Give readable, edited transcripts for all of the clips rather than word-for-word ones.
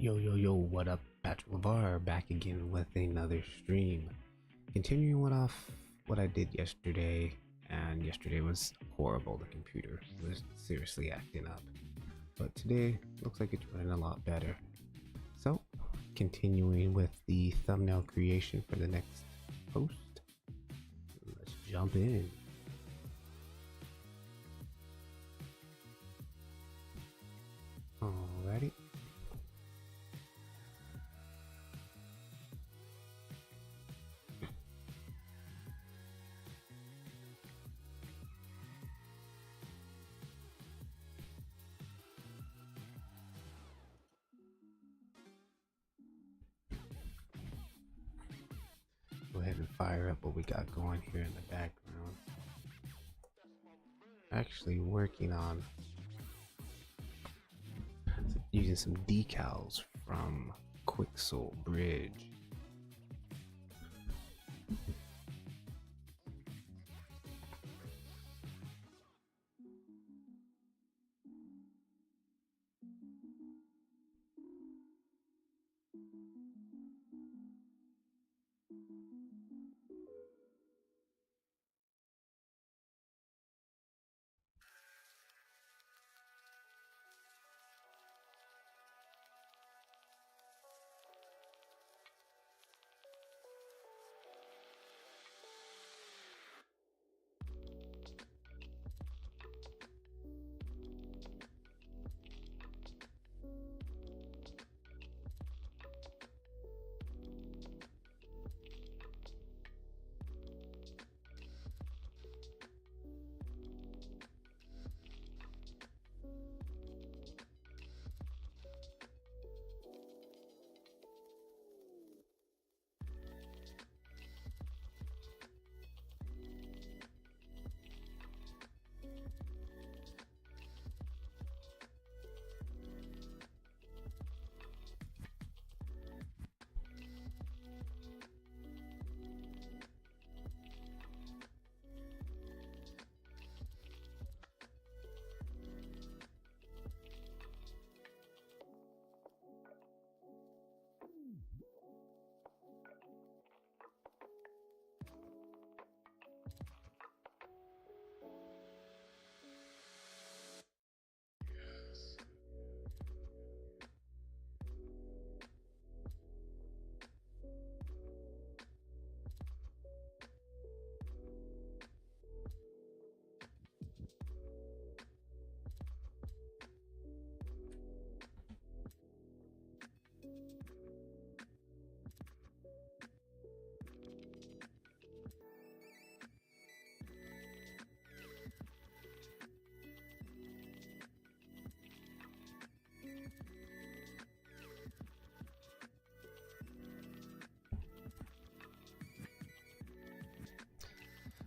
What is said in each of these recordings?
Yo, what up? Patrick LeVar back again with another stream. Continuing off what I did yesterday, and yesterday was horrible. The computer was seriously acting up. But today looks like it's running a lot better. So, continuing with the thumbnail creation for the next post. Let's jump in. Alrighty. Go ahead and fire up what we got going here in the background. Actually working on using some decals from Quicksoul Bridge.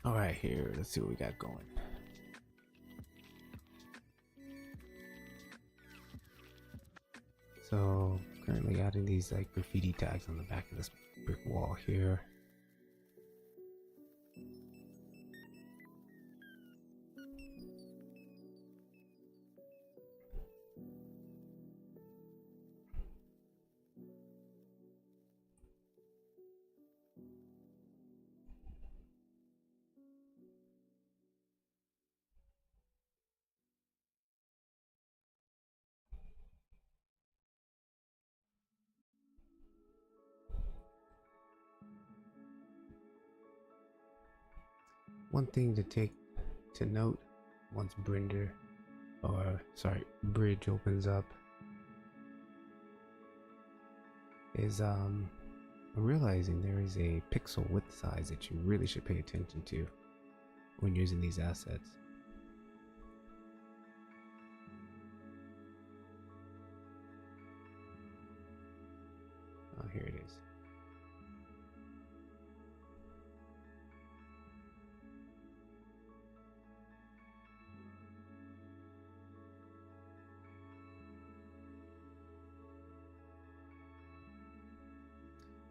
All right, here, let's see what we got going. So, currently adding these like graffiti tags on the back of this brick wall here. One thing to take to note once bridge opens up is realizing there is a pixel width size that you really should pay attention to when using these assets. Oh, here it is.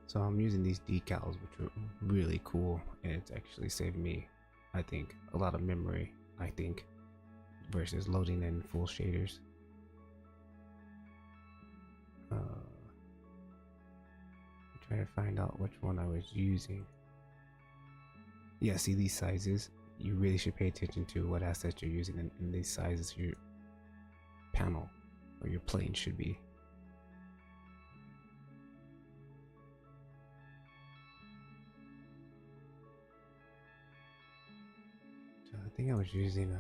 So I'm using these decals, which are really cool, and it's actually saved me, I think, a lot of memory, versus loading in full shaders. try to find out which one I was using. Yeah, see these sizes? You really should pay attention to what assets you're using, and these sizes your panel or your plane should be. So I think I was using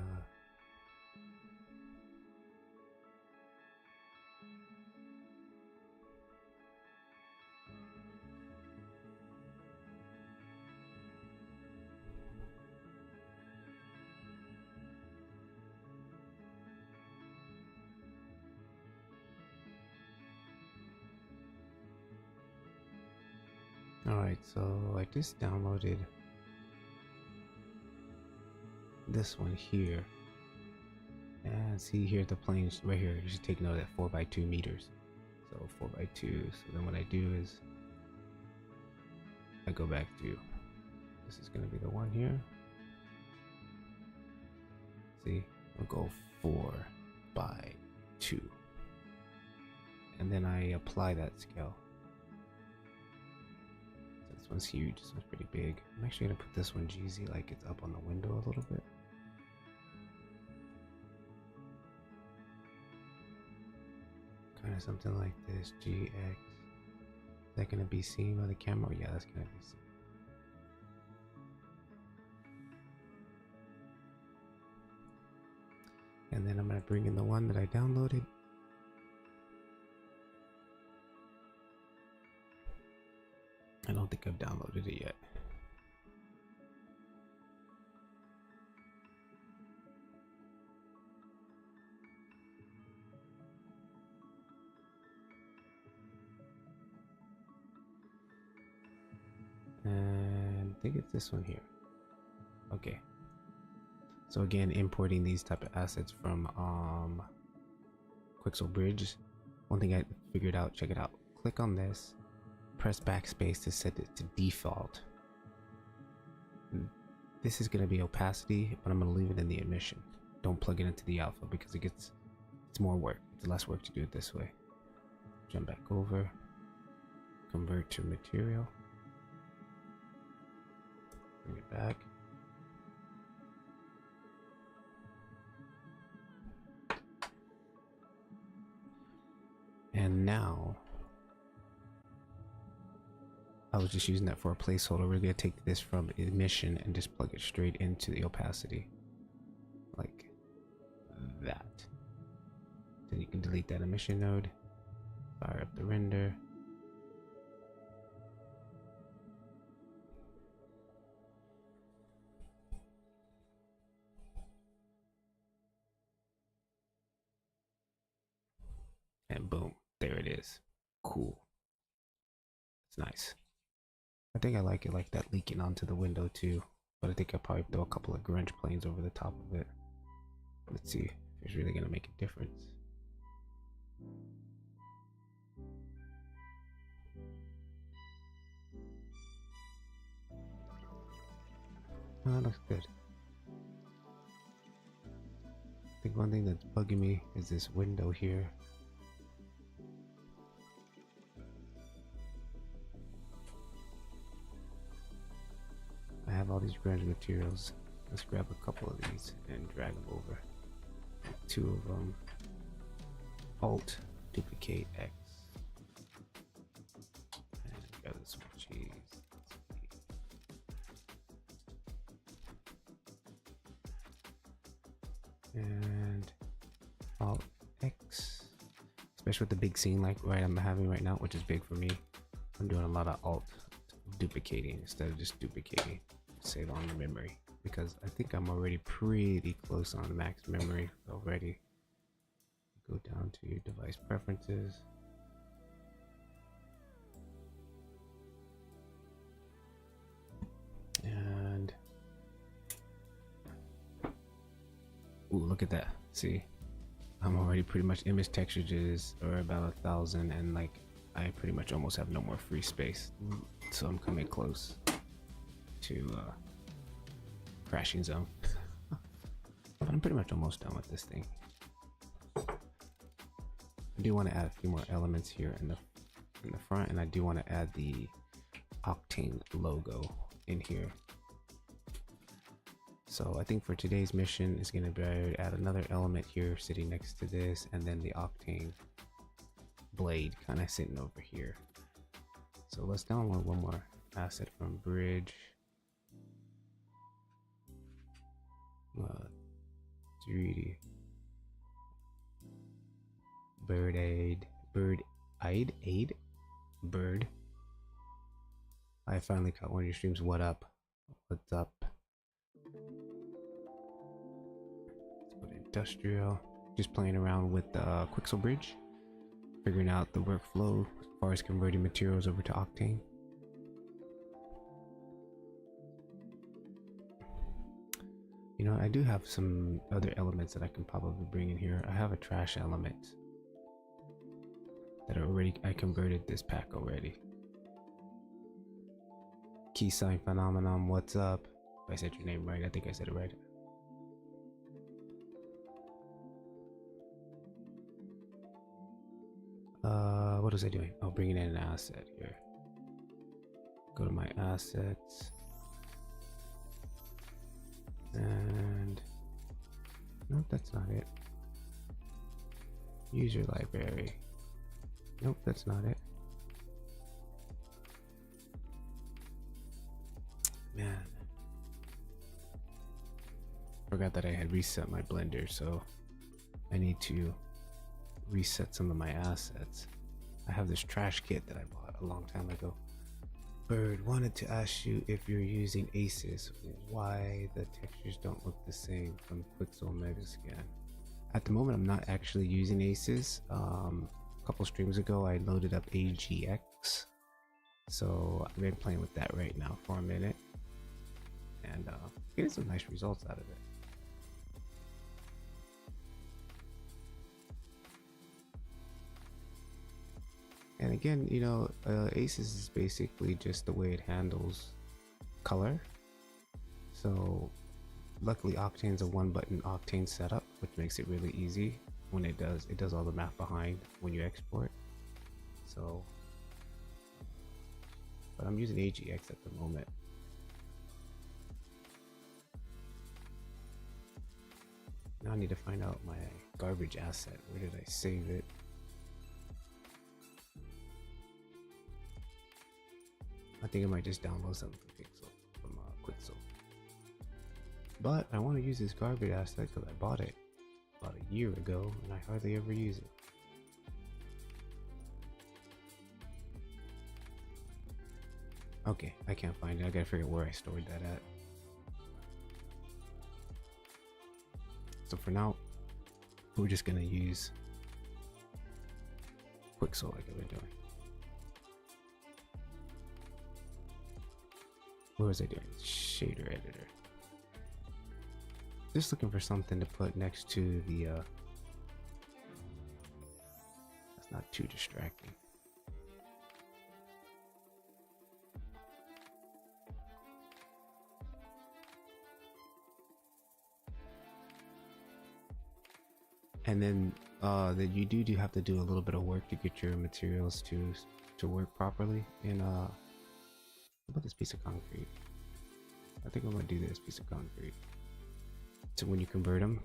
Alright, so I just downloaded this one here. And see here the planes right here, you should take note of that 4x2 meters. So 4x2. So then what I do is I go back to, this is going to be the one here. See, I'll go 4x2. And then I apply that scale. So this one's huge, this one's pretty big. I'm actually going to put this one GZ like it's up on the window a little bit. Kind of something like this, GX. Is that going to be seen by the camera? Yeah, that's going to be seen. And then I'm going to bring in the one that I downloaded. I don't think I've downloaded it yet. And I think it's this one here. Okay. So again, importing these type of assets from Quixel Bridge. One thing I figured out, check it out. Click on this, press backspace to set it to default. This is going to be opacity, but I'm going to leave it in the emission. Don't plug it into the alpha because it's more work. It's less work to do it this way. Jump back over, convert to material, bring it back. And now, I was just using that for a placeholder. We're going to take this from emission and just plug it straight into the opacity. Like that. Then you can delete that emission node. Fire up the render. And boom, there it is. Cool. It's nice. I think I like it like that leaking onto the window too. But I think I'll probably throw a couple of grunge planes over the top of it. Let's see if it's really gonna make a difference. Oh, that looks good. I think one thing that's bugging me is this window here. I have all these grunge materials. Let's grab a couple of these and drag them over. Two of them. Alt, duplicate X. And grab this one, cheese. And Alt X. Especially with the big scene like I'm having right now, which is big for me. I'm doing a lot of Alt duplicating instead of just duplicating. Save on the memory because I think I'm already pretty close on max memory already. Go down to your device preferences. And ooh, look at that. See, I'm already pretty much image textures are about 1,000 and like I pretty much almost have no more free space. So I'm coming close to crashing zone. But I'm pretty much almost done with this thing. I do want to add a few more elements here in the front, and I do want to add the Octane logo in here. So I think for today's mission is going to be add another element here sitting next to this, and then the Octane blade kind of sitting over here. So let's download one more asset from Bridge. 3D Bird Aid. I finally caught one of your streams. What up? What's up? Let's put industrial. Just playing around with the Quixel Bridge, figuring out the workflow as far as converting materials over to Octane. You know, I do have some other elements that I can probably bring in here. I have a trash element that I converted this pack already. Key sign phenomenon, what's up? If I said your name right, I think I said it right. What was I doing? Oh, bringing in an asset here. Go to my assets. And nope, that's not it. User library. Nope, that's not it. Man, forgot that I had reset my blender, so I need to reset some of my assets. I have this trash kit that I bought a long time ago. Bird wanted to ask you if you're using Aces, why the textures don't look the same from Quixel Megascan. At the moment, I'm not actually using Aces. A couple streams ago, I loaded up AGX, so I've been playing with that right now for a minute, and getting some nice results out of it. And again, you know, Aces is basically just the way it handles color. So luckily Octane's a one button Octane setup, which makes it really easy when it does all the math behind when you export. So, but I'm using AGX at the moment. Now I need to find out my garbage asset. Where did I save it? I think I might just download something from Quixel. But I want to use this garbage asset because I bought it about a year ago and I hardly ever use it. Okay, I can't find it. I gotta figure out where I stored that at. So for now, we're just gonna use Quixel like I've been doing. What was I doing? Shader editor. Just looking for something to put next to the that's not too distracting. And then that you do have to do a little bit of work to get your materials to work properly. And how about this piece of concrete? I think I'm gonna do this piece of concrete. So when you convert them,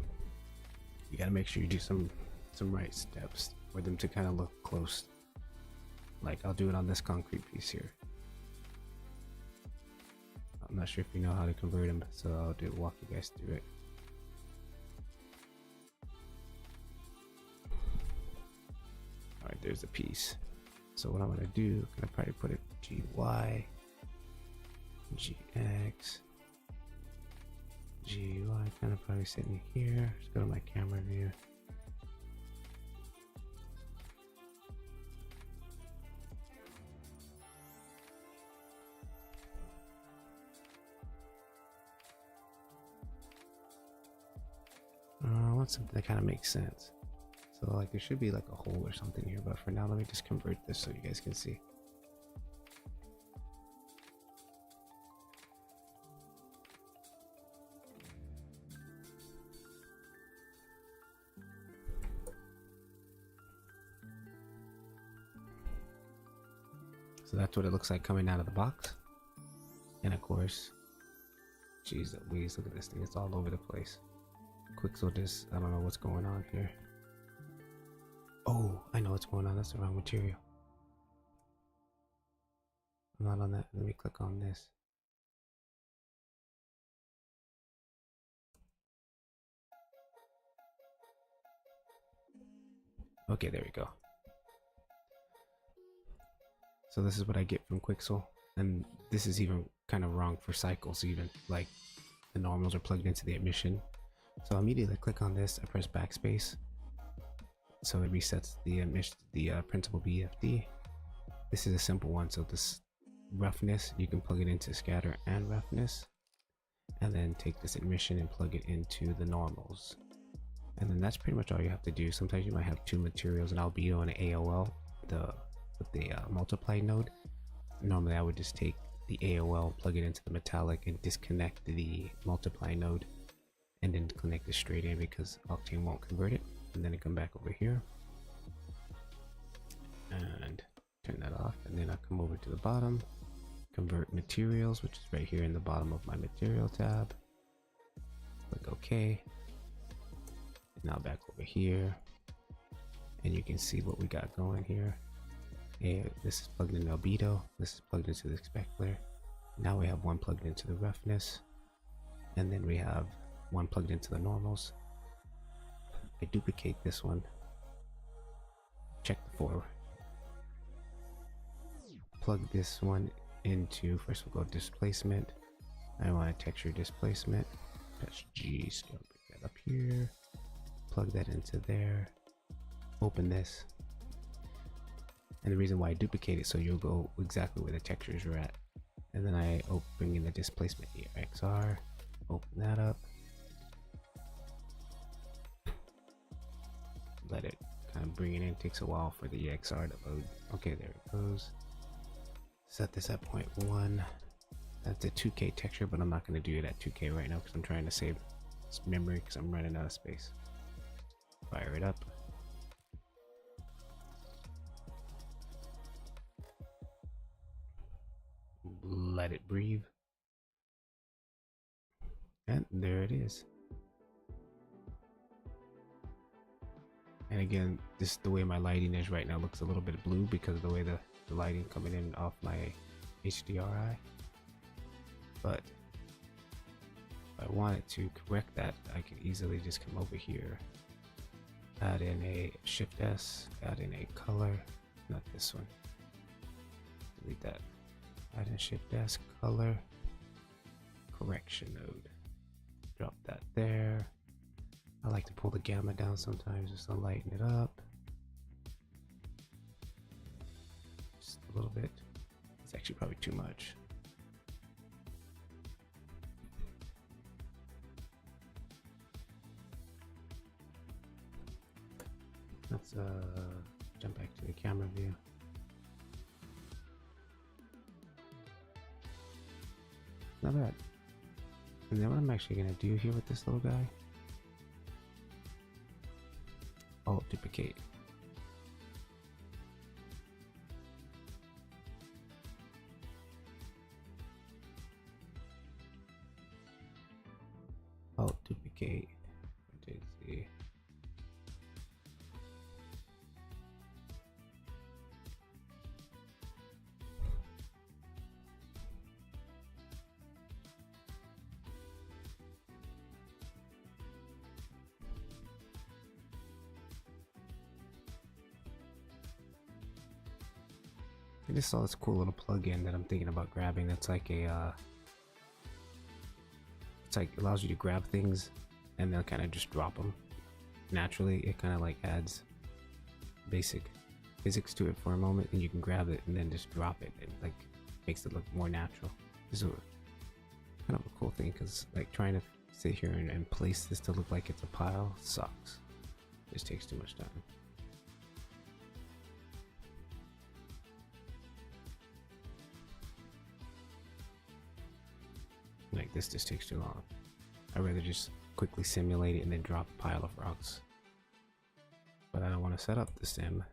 you gotta make sure you do some right steps for them to kind of look close. Like I'll do it on this concrete piece here. I'm not sure if you know how to convert them, so I'll walk you guys through it. All right, there's a piece. So what I'm gonna do, I'm gonna probably put it GY, GX, GY, kind of probably sitting here. Let's go to my camera view. I want something that kind of makes sense. So like there should be like a hole or something here, but for now let me just convert this so you guys can see. So So that's what it looks like coming out of the box. And of course, jeez Louise, look at this thing, it's all over the place. Quixel just, I don't know what's going on here. Oh, I know what's going on, that's the wrong material. I'm not on that, let me click on this. Okay, there we go. So this is what I get from Quixel, and this is even kind of wrong for cycles even, like the normals are plugged into the emission. So I immediately click on this, I press backspace, so it resets the principal BFD. This is a simple one, so this roughness, you can plug it into scatter and roughness, and then take this emission and plug it into the normals. And then that's pretty much all you have to do. Sometimes you might have two materials, and albedo and AOL, with the multiply node. Normally I would just take the AOL, plug it into the metallic, and disconnect the multiply node, and then connect it straight in because Octane won't convert it. And then I come back over here and turn that off, and then I come over to the bottom, convert materials, which is right here in the bottom of my material tab. Click OK. And now back over here, and you can see what we got going here. And this is plugged into albedo, this is plugged into the specular. Now we have one plugged into the roughness, and then we have one plugged into the normals. I duplicate this one, check the for, plug this one into, first we'll go displacement. I want a texture displacement, press G, scale that up here, plug that into there, open this. And the reason why I duplicate it, so you'll go exactly where the textures are at. And then I bring in the displacement here, XR, open that up, let it kind of bring it in. Takes a while for the XR to load. Okay, there it goes. Set this at 0.1. That's a 2K texture, but I'm not going to do it at 2K right now because I'm trying to save memory because I'm running out of space. Fire it up. Let it breathe. And there it is. And again, this the way my lighting is right now looks a little bit blue because of the way the lighting coming in off my HDRI. But if I wanted to correct that, I could easily just come over here, add in a Shift S, add in a color, not this one, delete that, add in Shift S, color, correction node, drop that there. I like to pull the gamma down sometimes just to lighten it up. Just a little bit. It's actually probably too much. Let's jump back to the camera view. Not bad. And then what I'm actually gonna do here with this little guy, I'll duplicate. I'll duplicate. See. I just saw this cool little plug-in that I'm thinking about grabbing. That's like a, it's like allows you to grab things and then kind of just drop them naturally. It kind of like adds basic physics to it for a moment, and you can grab it and then just drop it. It like makes it look more natural. This is kind of a cool thing because like trying to sit here and place this to look like it's a pile sucks. It just takes too much time. Like this just takes too long. I'd rather just quickly simulate it and then drop a pile of rocks. But I don't want to set up the sim.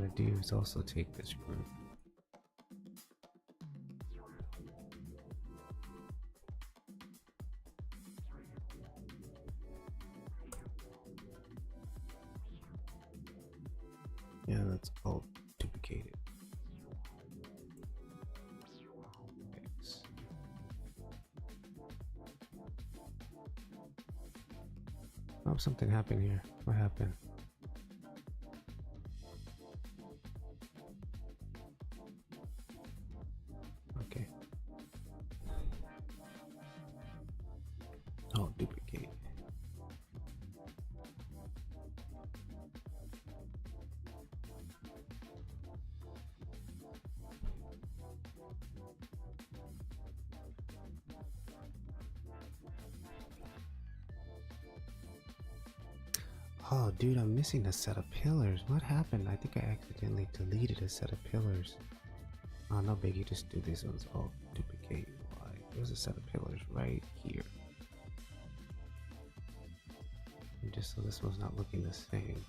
want to do is also take this group. Yeah, that's called duplicated. X. Oh, something happened here. What happened? Okay. Oh, duplicate. Oh, dude, I'm missing a set of pillars. What happened? I think I accidentally deleted a set of pillars. Oh, no biggie, just do these ones. Oh, duplicate. Why? There's a set of pillars right here. And just so this one's not looking the same,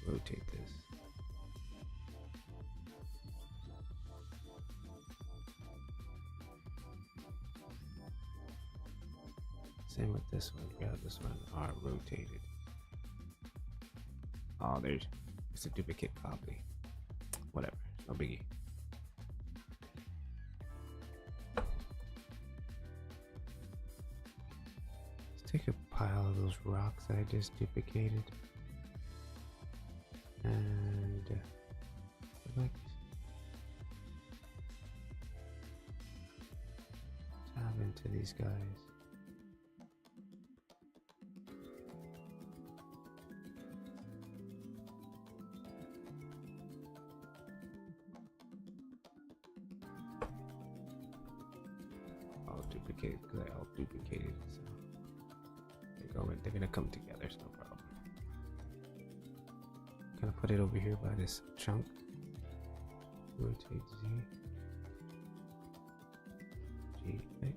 rotate this. Same with this one. Grab this one. Alright, rotated. Oh, it's a duplicate copy. Whatever, no biggie. Let's take a pile of those rocks that I just duplicated and select. Tab into these guys. Duplicate because I all duplicated, so they're gonna come together, it's no problem. Gonna put it over here by this chunk. Rotate Z, G, X.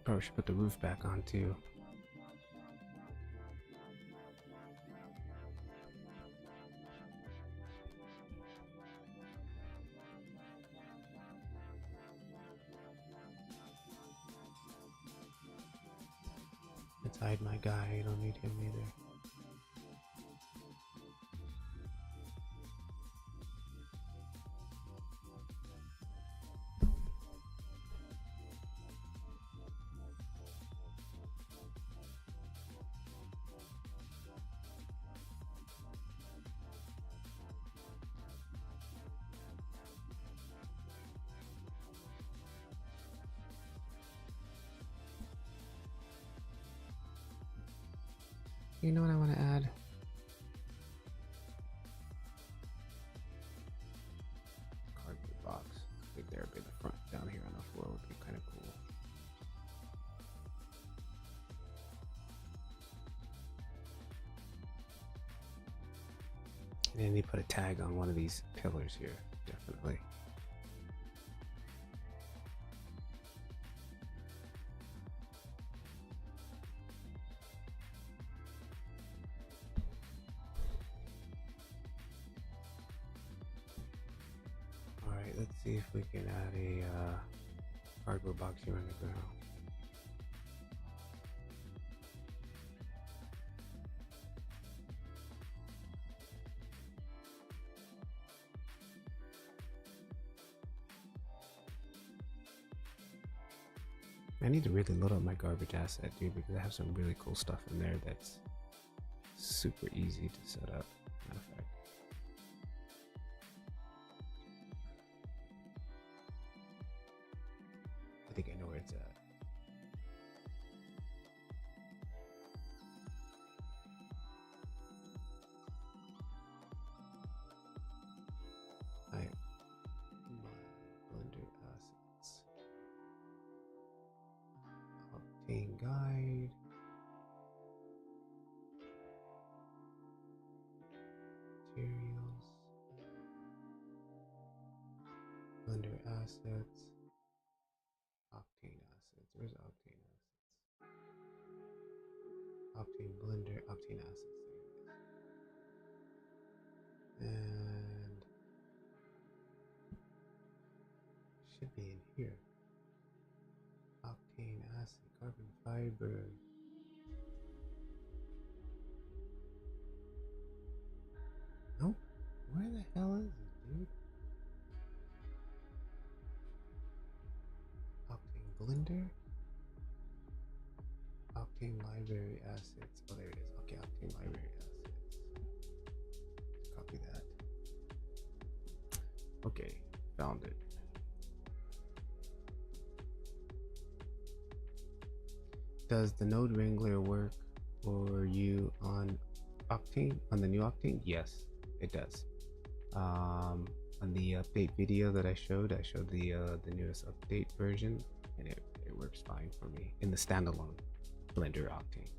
Probably should put the roof back on too. Let's hide my guy, I don't need him either. You know what I want to add? Cardboard box. Right there, be the front down here on the floor would be kind of cool. And then you put a tag on one of these pillars here, definitely. Let's see if we can add a cardboard box here on the ground. I need to really load up my garbage asset, dude, because I have some really cool stuff in there that's super easy to set up. Matter of fact. I think I know where it's at. Blender assets. Octane guide. Materials. Blender assets. Octane assets. Where's Octane assets? Octane blender, Octane assets. There it is. And should be in here. Octane acid, carbon fiber. Nope. Where the hell is it, dude? Octane blender. Octane library assets. Oh, there it is. Okay, Octane library assets. Copy that. Okay, found it. Does the node wrangler work for you on Octane, on the new Octane? Yes, it does. On the update video that I showed the newest update version, and it works fine for me in the standalone Blender Octane.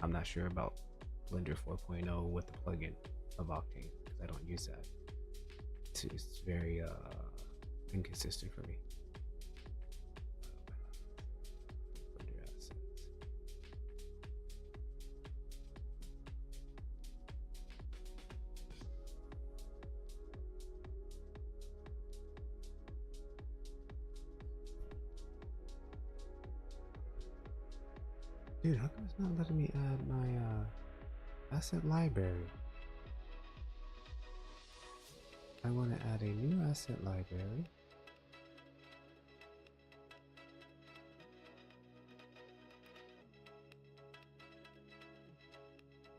I'm not sure about Blender 4.0 with the plugin of Octane because I don't use that. It's very inconsistent for me. Dude, how come it's not letting me add my asset library? I want to add a new asset library.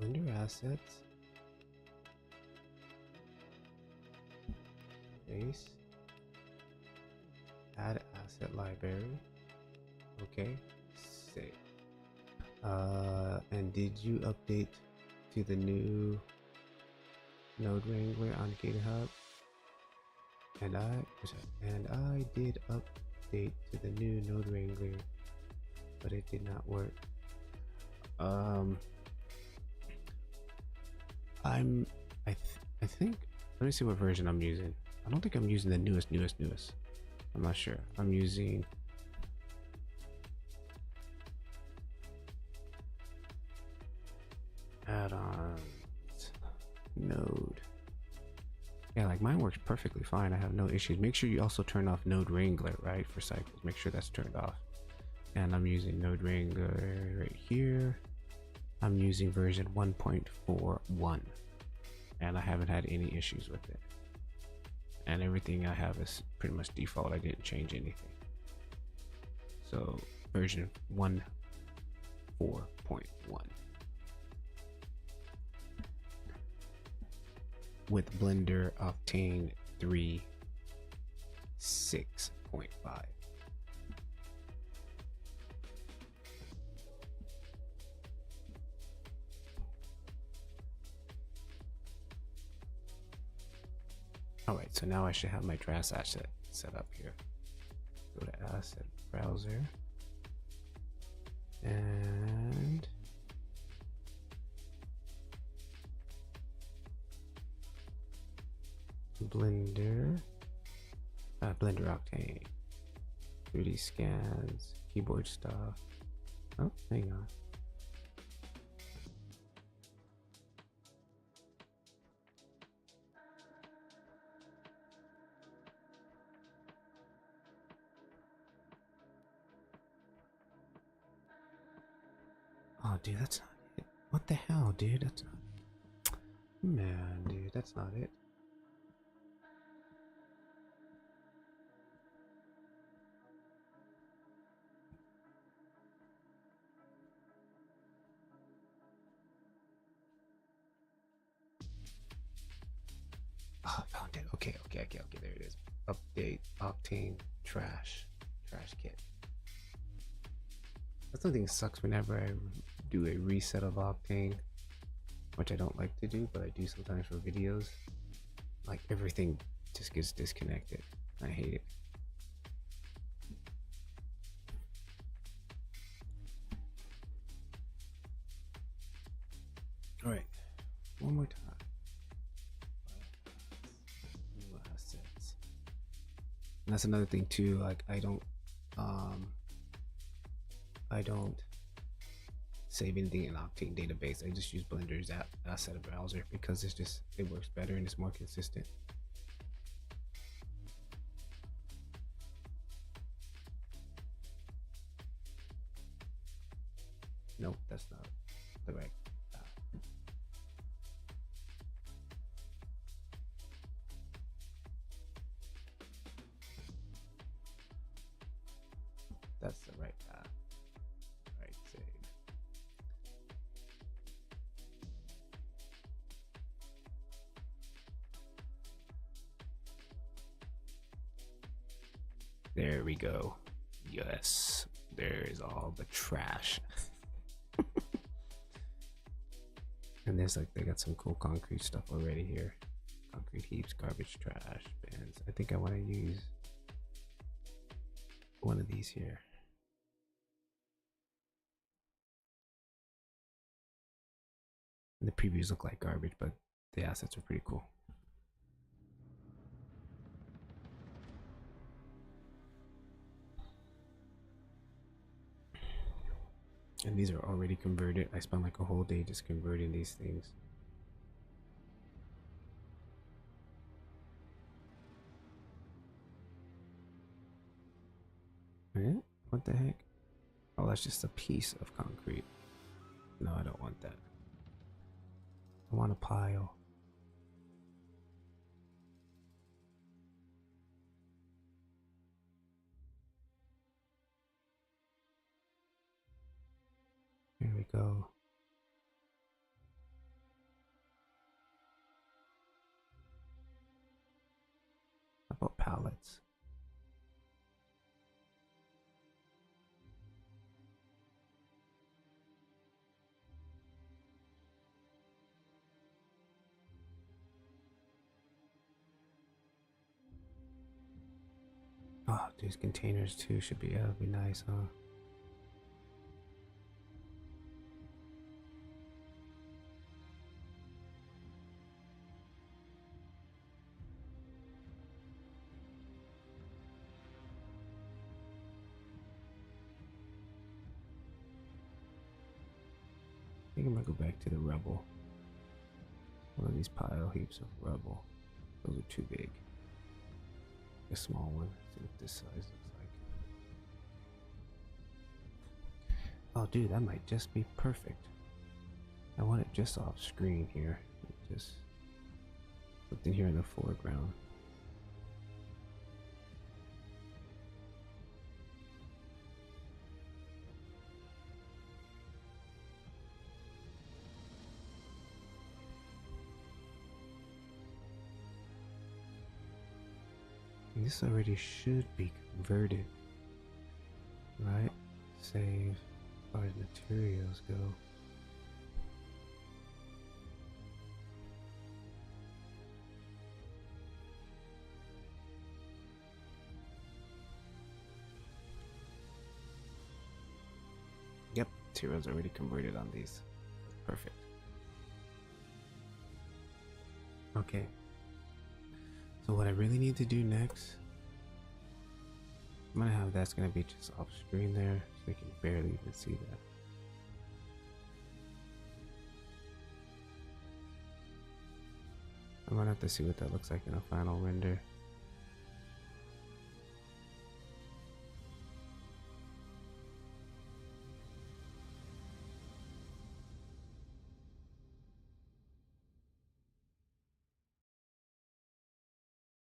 Blender assets. Base. Add asset library. Okay. Save. And did you update to the new Node Wrangler on GitHub? And I did update to the new Node Wrangler, but it did not work. I think, let me see what version I'm using. I don't think I'm using the newest. I'm not sure. I'm using add-ons, Node. Yeah, like mine works perfectly fine. I have no issues. Make sure you also turn off Node Wrangler, right, for cycles. Make sure that's turned off. And I'm using Node Wrangler right here. I'm using version 1.41, and I haven't had any issues with it. And everything I have is pretty much default. I didn't change anything. So version 1.4.1 with Blender Octane 3.6.5. Alright, so now I should have my Drass asset set up here. Go to Asset Browser and Blender Octane, 3D scans, keyboard stuff. Oh, hang on. Oh, dude, that's not it. What the hell, dude? That's not. Man, dude, that's not it. Okay. There it is. Update Octane trash kit. That's something that sucks whenever I do a reset of Octane, which I don't like to do, but I do sometimes for videos. Like everything just gets disconnected. I hate it. All right, one more time. New assets. And that's another thing too. Like I don't save anything in Octane database. I just use Blender's asset browser because it works better and it's more consistent. Nope, that's not the right. That's the right path. Right, save. There we go. Yes, there's all the trash. And there's like, they got some cool concrete stuff already here. Concrete heaps, garbage, trash, bins. I think I want to use one of these here. And the previews look like garbage, but the assets are pretty cool. And these are already converted. I spent like a whole day just converting these things. Eh? What the heck? Oh, that's just a piece of concrete. No, I don't want that. I want a pile. Here we go. How about pallets? Oh, these containers too should be, that'd be nice, huh? I think I'm gonna go back to the rubble. One of these pile heaps of rubble. Those are too big. A small one. Let's see what this size looks like. Oh, dude, that might just be perfect. I want it just off screen here. Just something here in the foreground. And this already should be converted, right? Save as far as materials go. Yep, materials already converted on these. Perfect. Okay. So what I really need to do next, I'm gonna have that's gonna be just off screen there, so you can barely even see that. I'm gonna have to see what that looks like in a final render.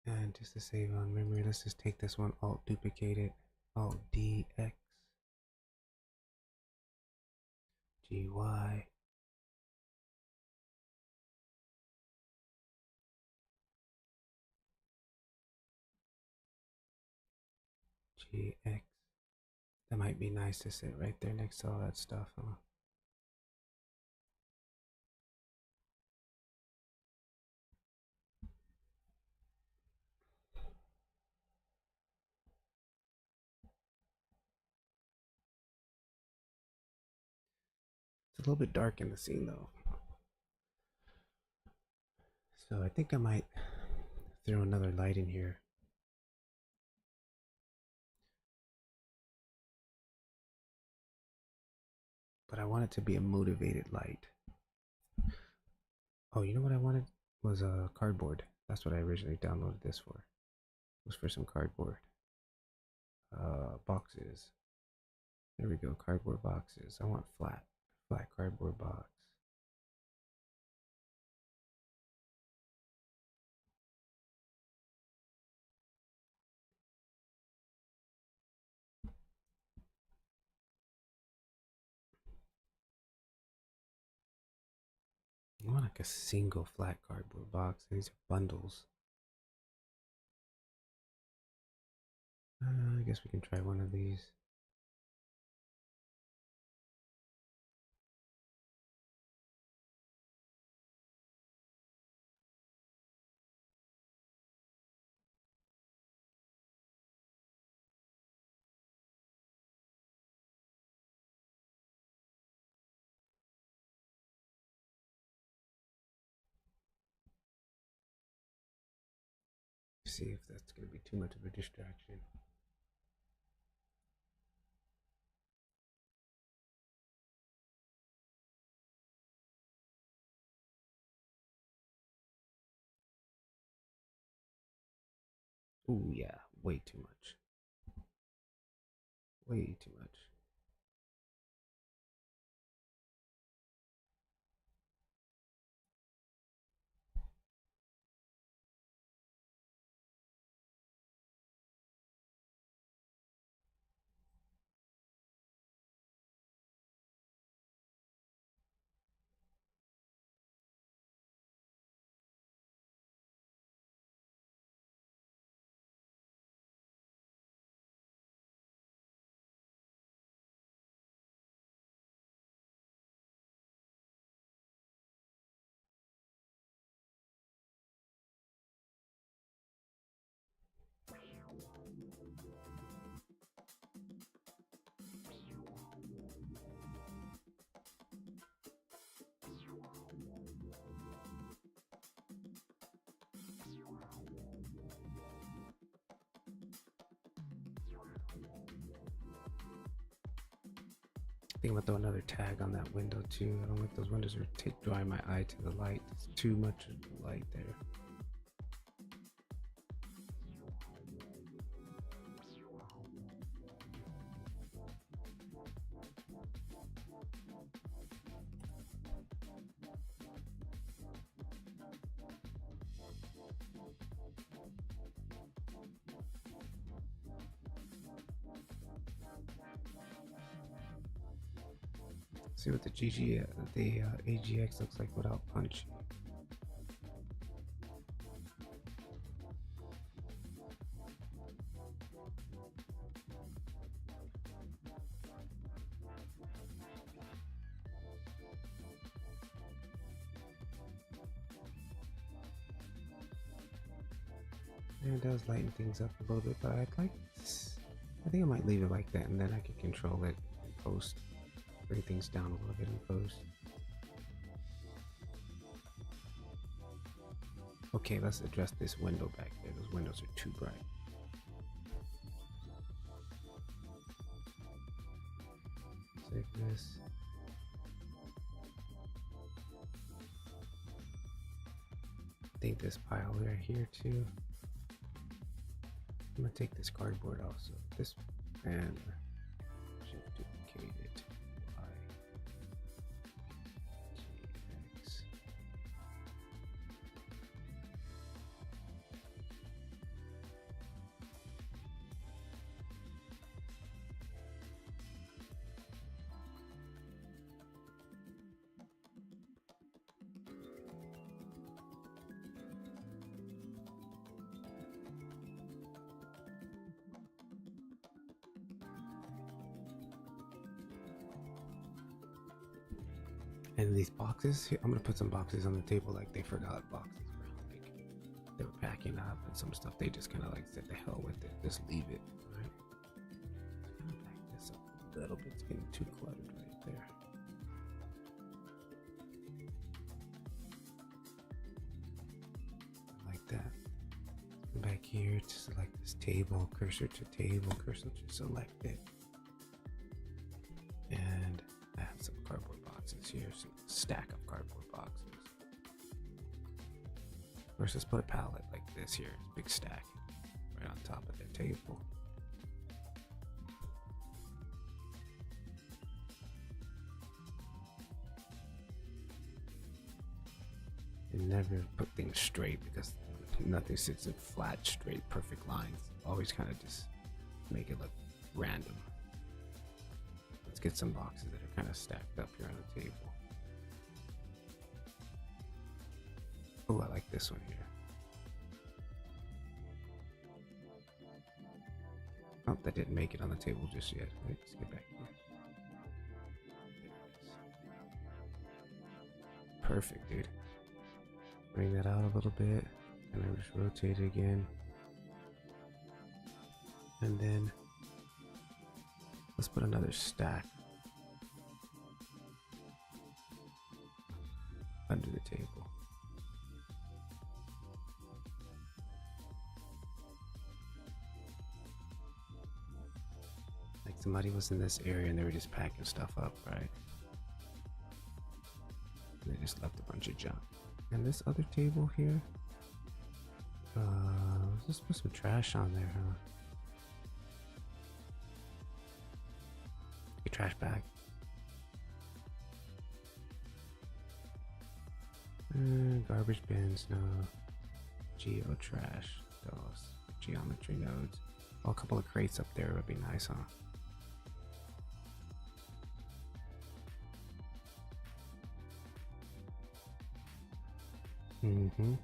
And just to save on memory, let's just take this one, Alt duplicate it, Alt DX, GY. AGX. That might be nice to sit right there next to all that stuff, huh? It's a little bit dark in the scene though. So I think I might throw another light in here. But I want it to be a motivated light. Oh, you know what I wanted was a cardboard. That's what I originally downloaded this for. It was for some cardboard boxes. There we go, cardboard boxes. I want flat cardboard box. I want like a single flat cardboard box. These are bundles. I guess we can try one of these. See if that's going to be too much of a distraction. Ooh, yeah, way too much. Way too much. I think I'm gonna throw another tag on that window too. I don't like those windows are drawing my eye to the light. It's too much light there. See what the AGX looks like without punch. And it does lighten things up a little bit, but I'd like this. I think I might leave it like that, and then I can control it in post. Bring things down a little bit in post. Okay, let's address this window back there. Those windows are too bright. Save this. I think this pile right here too. I'm gonna take this cardboard off. So this and shift duplicate it. And these boxes, here, I'm gonna put some boxes on the table like they forgot boxes around, like they were packing up, and some stuff they just kind of like said the hell with it, just leave it. Right? Kind of back this up a little bit. It's getting too cluttered right there. Like that. Come back here to select this table, cursor to table, cursor to select it. And I have some cardboard boxes here, some stack of cardboard boxes. First, let's put a pallet like this here, big stack, right on top of the table. And never put things straight because nothing sits in flat, straight, perfect lines. Always kind of just make it look random. Let's get some boxes that are kind of stacked up here on the table. Oh, I like this one here. Oh, that didn't make it on the table just yet. Let's get back here. There it is. Perfect, dude. Bring that out a little bit, and then just rotate it again. And then let's put another stack under the table. Like somebody was in this area and they were just packing stuff up, right? And they just left a bunch of junk. And this other table here, let's just put some trash on there, huh? A trash bag. Garbage bins, no. Geo trash, those geometry nodes. Oh, a couple of crates up there would be nice, huh? Mm-hmm.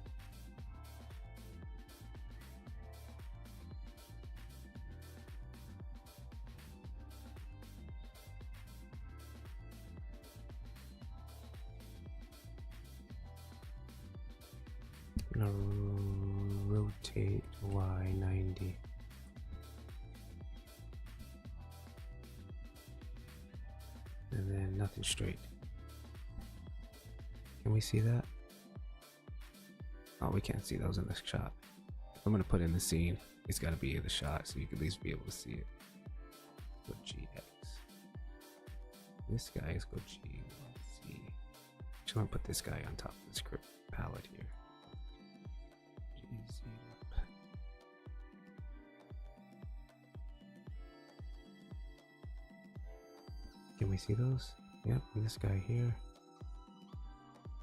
Gonna rotate Y90. And then nothing straight. Can we see that? Oh, we can't see those in the shot. If I'm gonna put in the scene, it's gotta be in the shot so you can at least be able to see it. Go GX. This guy is go G1C. Just wanna put this guy on top of this palette here. GZ. Can we see those? Yep, and this guy here.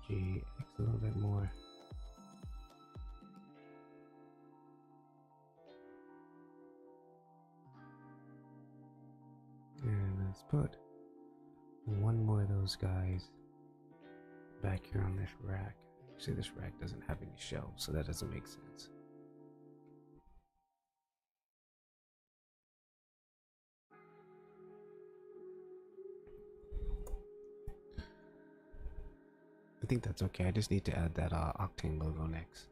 GX a little bit more. And let's put one more of those guys back here on this rack. Actually, this rack doesn't have any shelves, so that doesn't make sense. I think that's okay. I just need to add that Octane logo next.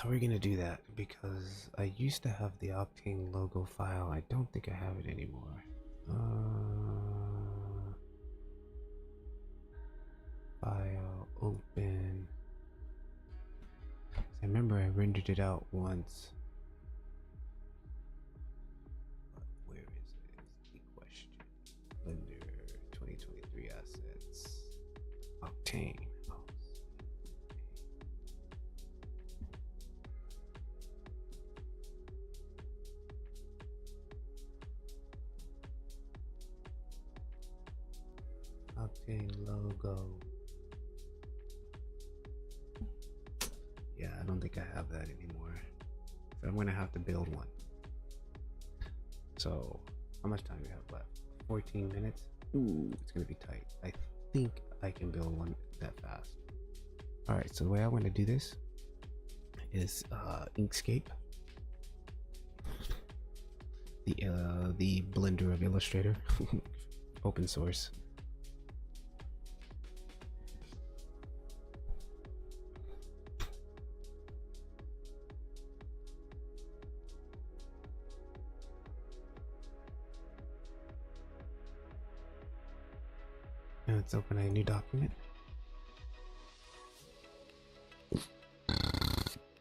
We're gonna do that because I used to have the Octane logo file. I don't think I have it anymore. File open. I remember I rendered it out once. But where is it? Is the question. Under 2023 assets. Octane. Octane logo. Yeah, I don't think I have that anymore. So I'm gonna have to build one. So how much time do we have left? 14 minutes? Ooh, it's gonna be tight. I think I can build one that fast. Alright, so the way I want to do this is Inkscape. The Blender of Illustrator. Open source. let's open a new document.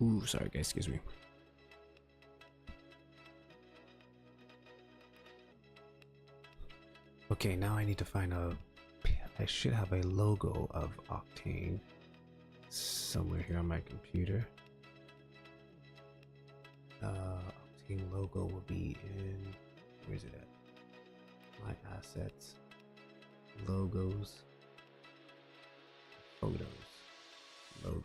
Ooh, sorry guys, excuse me. Okay, now I need to find I should have a logo of Octane somewhere here on my computer. Octane logo will be in, where is it at? My assets, logos, photos, logos.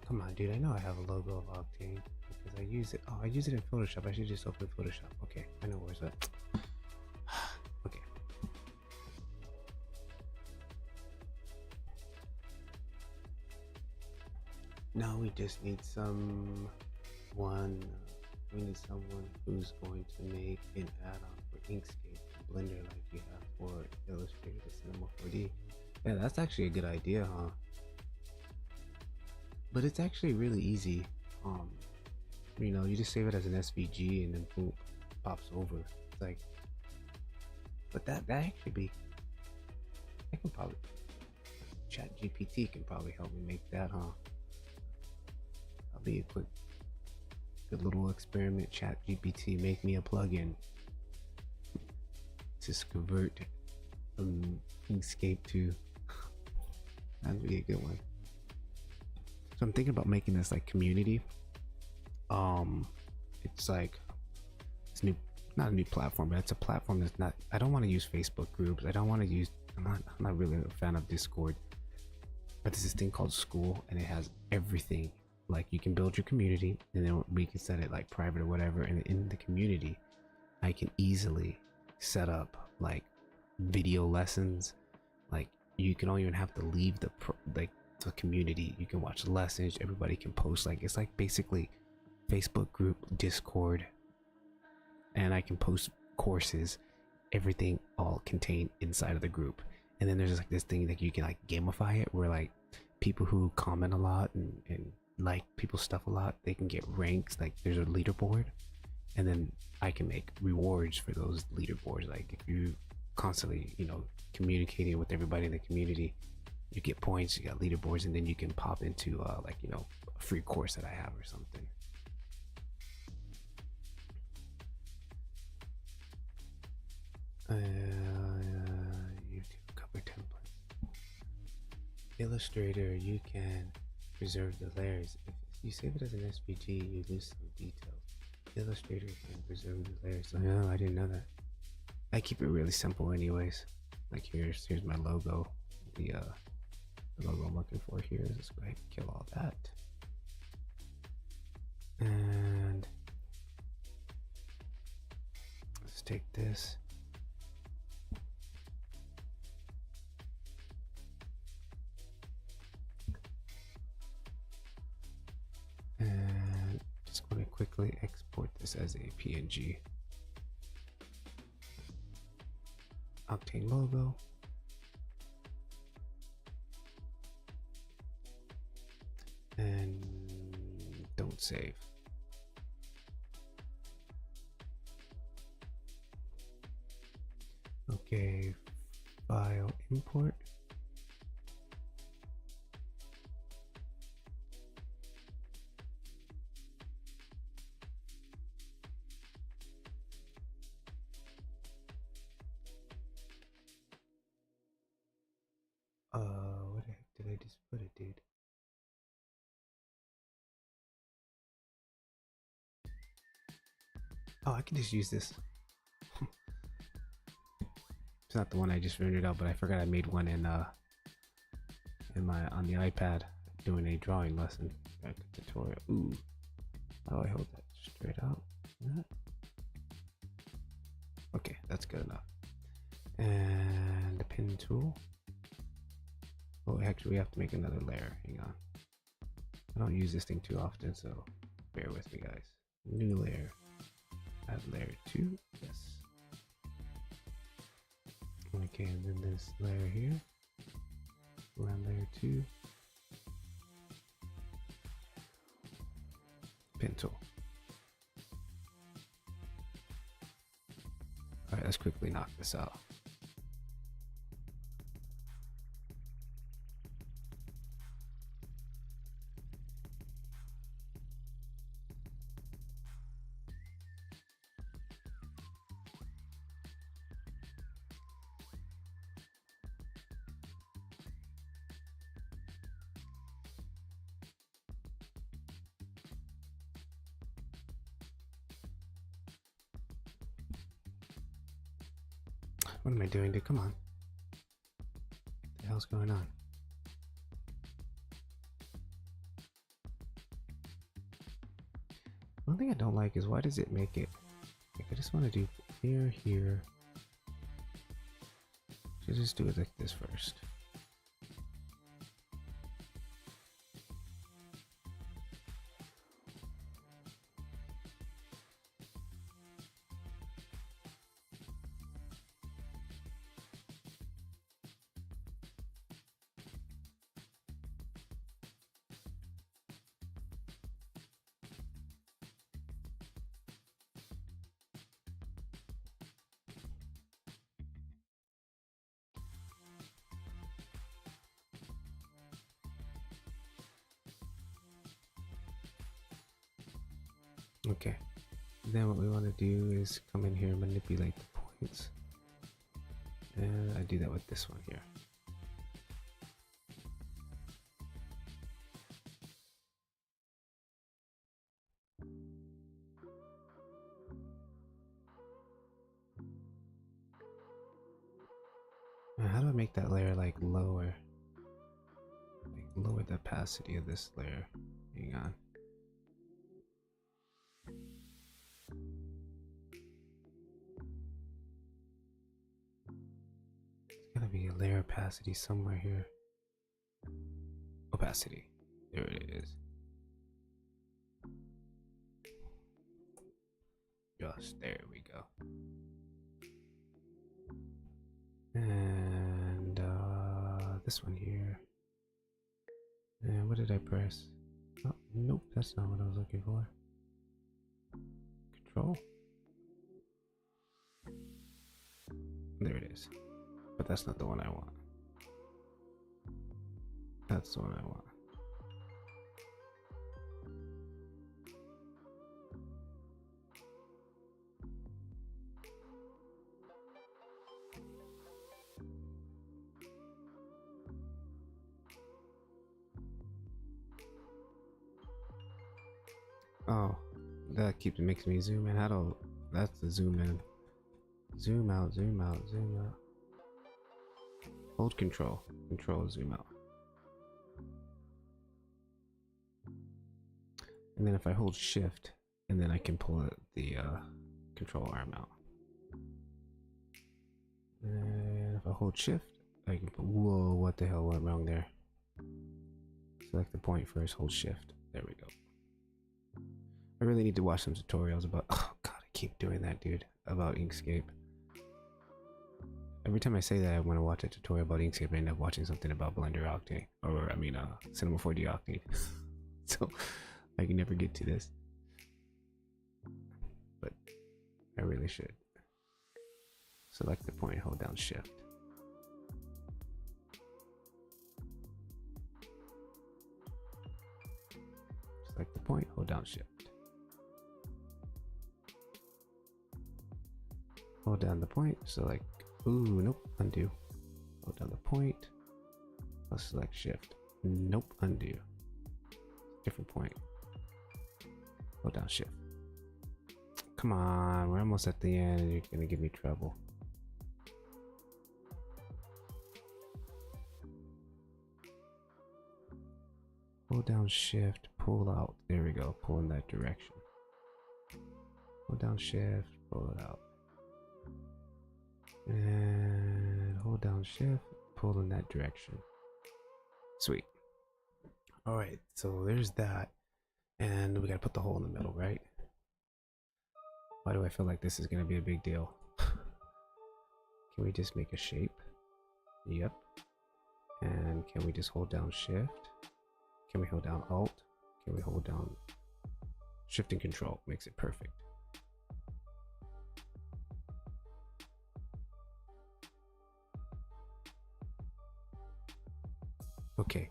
Come on, dude, I know I have a logo of Octane because I use it. Oh, I use it in Photoshop. I should just open Photoshop. Okay, I know where's that. Okay. Now we just need someone who's going to make an add-on for Inkscape and Blender like you have for Illustrator to Cinema 4D. Yeah, that's actually a good idea, huh? But it's actually really easy. You know, you just save it as an SVG and then boom, pops over. It's like, but that actually be, I can probably, ChatGPT can probably help me make that, huh? That'll be a good little experiment. ChatGPT, make me a plugin. Just convert from Inkscape to, that'd be a good one. So I'm thinking about making this like community. It's like it's not a new platform, but it's a platform that's not. I don't want to use Facebook groups. I don't want to use. I'm not really a fan of Discord. But there's this thing called School, and it has everything. Like you can build your community, and then we can set it like private or whatever. And in the community, I can easily set up like video lessons. Like you don't even have to leave the community. You can watch lessons. Everybody can post. Like it's like basically Facebook group, Discord, and I can post courses, everything all contained inside of the group. And then there's just like this thing that you can like gamify it, where like people who comment a lot and like people's stuff a lot, they can get ranks. Like there's a leaderboard, and then I can make rewards for those leaderboards. Like if you constantly, you know, communicating with everybody in the community, you get points, you got leaderboards, and then you can pop into like, you know, a free course that I have or something. YouTube cover templates. Illustrator, you can preserve the layers. If you save it as an SVG, you lose some details. Illustrator can preserve the layers. So, no, I didn't know that. I keep it really simple anyways. Like here's my logo. The logo I'm looking for here. Let's go ahead and kill all that. And let's take this. And just going to quickly export this as a PNG. Octane logo. And don't save. Okay, file import. What the heck did I just put it, dude? Oh, I can just use this. It's not the one I just rendered out, but I forgot I made one on the iPad doing a drawing lesson. Back tutorial. Ooh. How do I hold that straight out? Okay, that's good enough. And the pen tool. Oh, actually, we have to make another layer. Hang on. I don't use this thing too often, so bear with me, guys. New layer. Add layer 2. Yes. Okay, and then this layer here. Around layer 2. Pen tool. Alright, let's quickly knock this out. What am I doing, dude? Come on. What the hell's going on? One thing I don't like is why does it make it like I just want to do here, here. Should just do it like this first. Okay, then what we want to do is come in here and manipulate the points. And I do that with this one here. Now how do I make that layer like lower? Like lower the opacity of this layer. Hang on. Gotta be a layer opacity somewhere here. Opacity. There it is. Just there we go. And this one here. And what did I press? Oh, nope, that's not what I was looking for. Control. There it is. But that's not the one I want. That's the one I want. Oh, that makes me zoom in. How do that's the zoom in. Zoom out, zoom out, zoom out. Hold control. Control, zoom out. And then if I hold shift, and then I can pull the control arm out. And if I hold shift, I can pull, whoa, what the hell went wrong there? Select the point first, hold shift. There we go. I really need to watch some tutorials about, oh god, I keep doing that, dude, about Inkscape. Every time I say that I want to watch a tutorial about Inkscape, I end up watching something about Blender Octane, or I mean, Cinema 4D Octane. So I can never get to this, but I really should. Select the point, hold down shift. Select the point, hold down shift. Hold down the point, select, ooh, nope, undo. Hold down the point, I'll select shift. Nope, undo. Different point. Hold down shift. Come on, we're almost at the end and you're gonna give me trouble. Hold down shift, pull out. There we go, pull in that direction. Hold down shift, pull it out. And hold down shift, pull in that direction. Sweet. All right, so there's that, and we gotta put the hole in the middle, right? Why do I feel like this is gonna be a big deal? Can we just make a shape? Yep. And can we just hold down shift? Can we hold down alt? Can we hold down shift and control? Makes it perfect. Okay,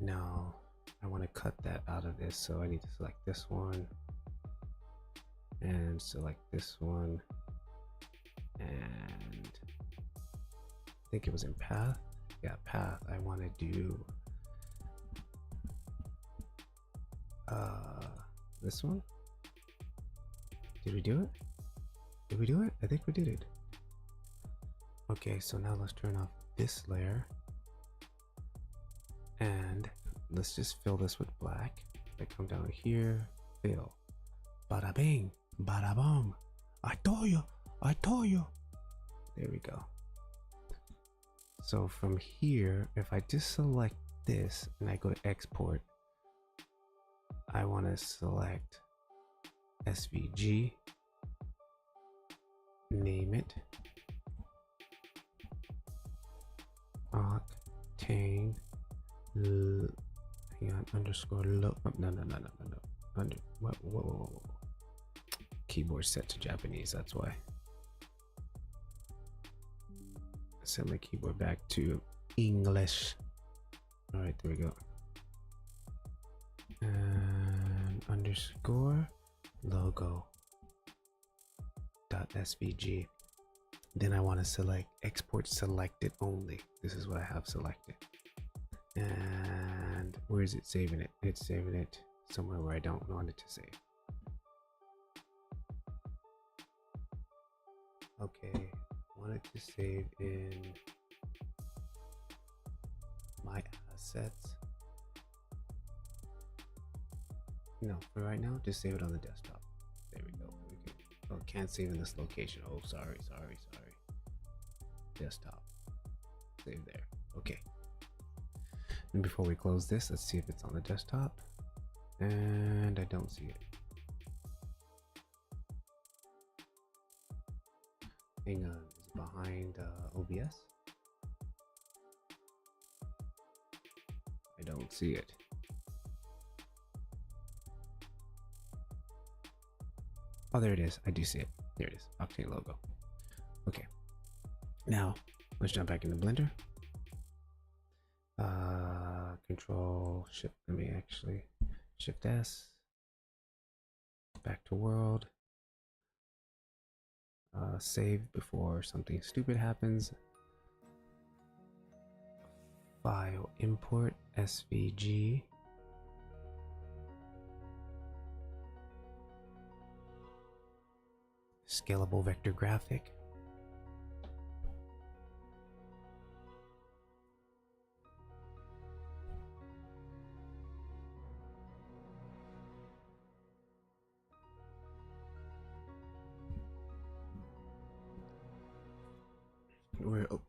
now I want to cut that out of this, so I need to select this one and select this one, and I think it was in path. Yeah, path. I want to do this one. Did we do it? Did we do it? I think we did it. Okay, so now let's turn off this layer and let's just fill this with black. I come down here, fill. Bada bing, bada boom. I told you, I told you. There we go. So from here, if I just select this and I go to export, I want to select SVG, name it Octane, hang on, underscore low, no, under, whoa. Keyboard set to Japanese, that's why. Set my keyboard back to English. All right, there we go. And underscore logo dot svg. Then I want to select export selected only. This is what I have selected. And where is it saving it? It's saving it somewhere where I don't want it to save. Okay, I want it to save in my assets. No, for right now, just save it on the desktop. There we go. Oh, can't save in this location. Oh, sorry. Desktop. Save there. Okay. And before we close this, let's see if it's on the desktop. And I don't see it. Hang on, is it behind OBS? I don't see it. Oh, there it is. I do see it. There it is. Octane logo. Okay. Now, let's jump back into Blender. Control Shift. Let me actually Shift S. Back to world. Save before something stupid happens. File import SVG. Scalable vector graphic.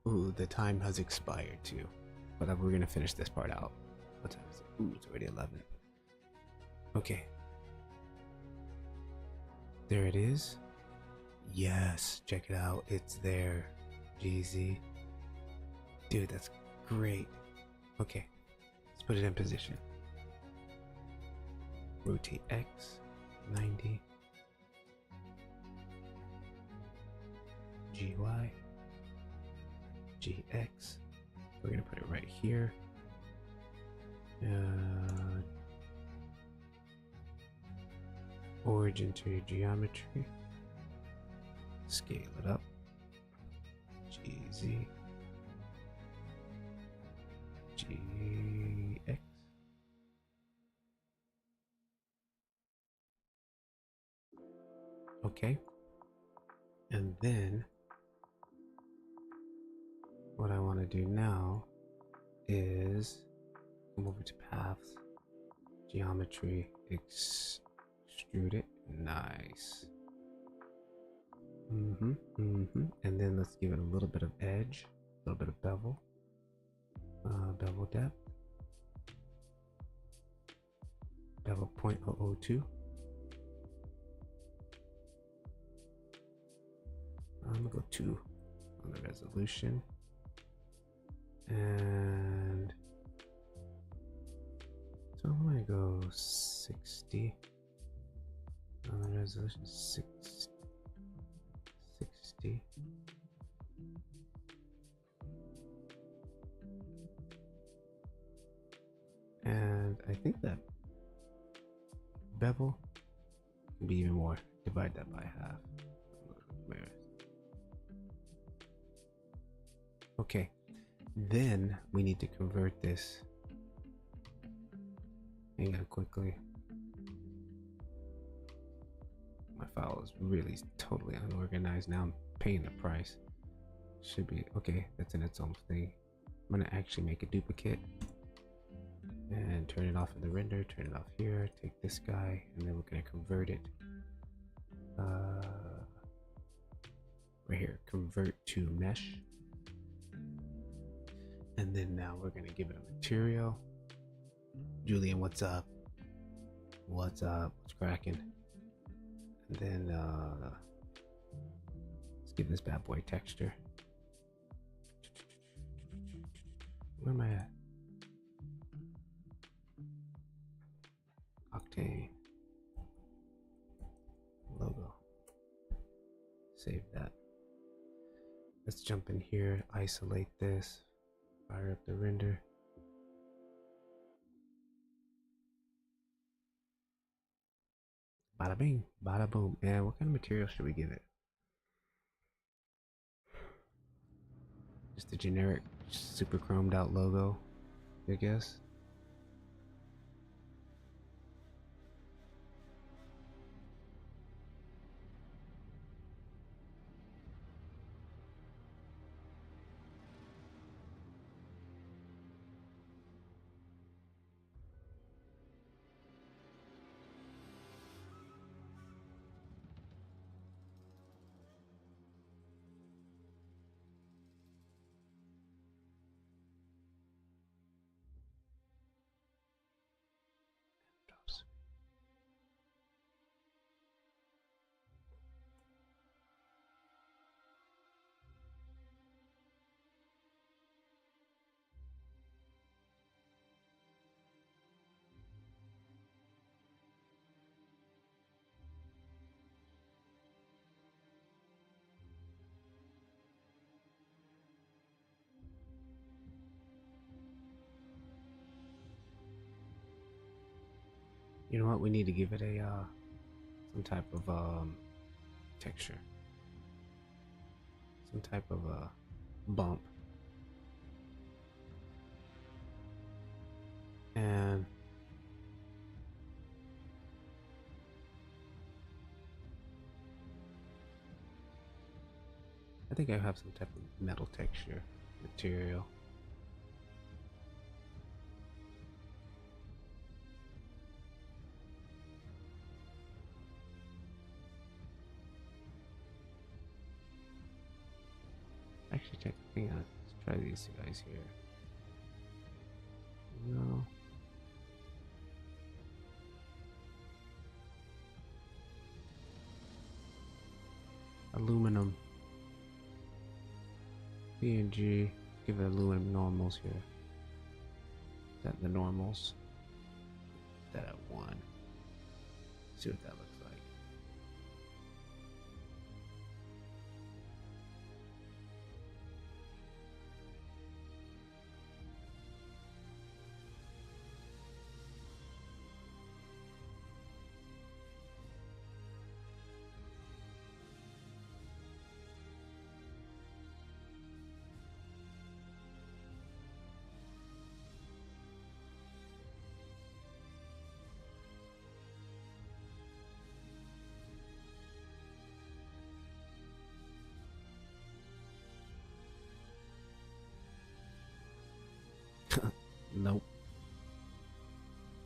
Ooh, the time has expired too, but we're gonna finish this part out. What time is it? Ooh, it's already 11. Okay, there it is. Yes, check it out. It's there. GZ. Dude, that's great. Okay, let's put it in position. Rotate X 90. GY. GX. We're gonna put it right here. Origin to your geometry. Scale it up. GZ. GX. Okay. And then what I want to do now is come over to paths, geometry, extrude it. Nice. And then let's give it a little bit of edge, a little bit of bevel, bevel depth. bevel 0.002. I'm gonna go 2 on the resolution, and so I'm gonna go 60 on the resolution. 60. And I think that bevel can be even more. Divide that by half. Okay, then we need to convert this. Hang on quickly. My file is really totally unorganized. Now I'm paying the price. Should be okay. That's in its own thing. I'm gonna actually make a duplicate and turn it off in the render. Turn it off here. Take this guy, and then we're gonna convert it. Right here, convert to mesh. And then now we're gonna give it a material. Julian, what's up? What's up? What's cracking? And then let's give this bad boy texture. Where am I at? Octane. Logo. Save that. Let's jump in here, isolate this, fire up the render. Bada bing, bada boom. And what kind of material should we give it? Just a generic, super chromed out logo, I guess. You know what? We need to give it a some type of texture, some type of bump, and I think I have some type of metal texture material. Actually, check. Hang on. Let's try these guys here. No. Aluminum. PNG. Give it aluminum normals here. Is that the normals? That at 1. See what that looks like. Nope.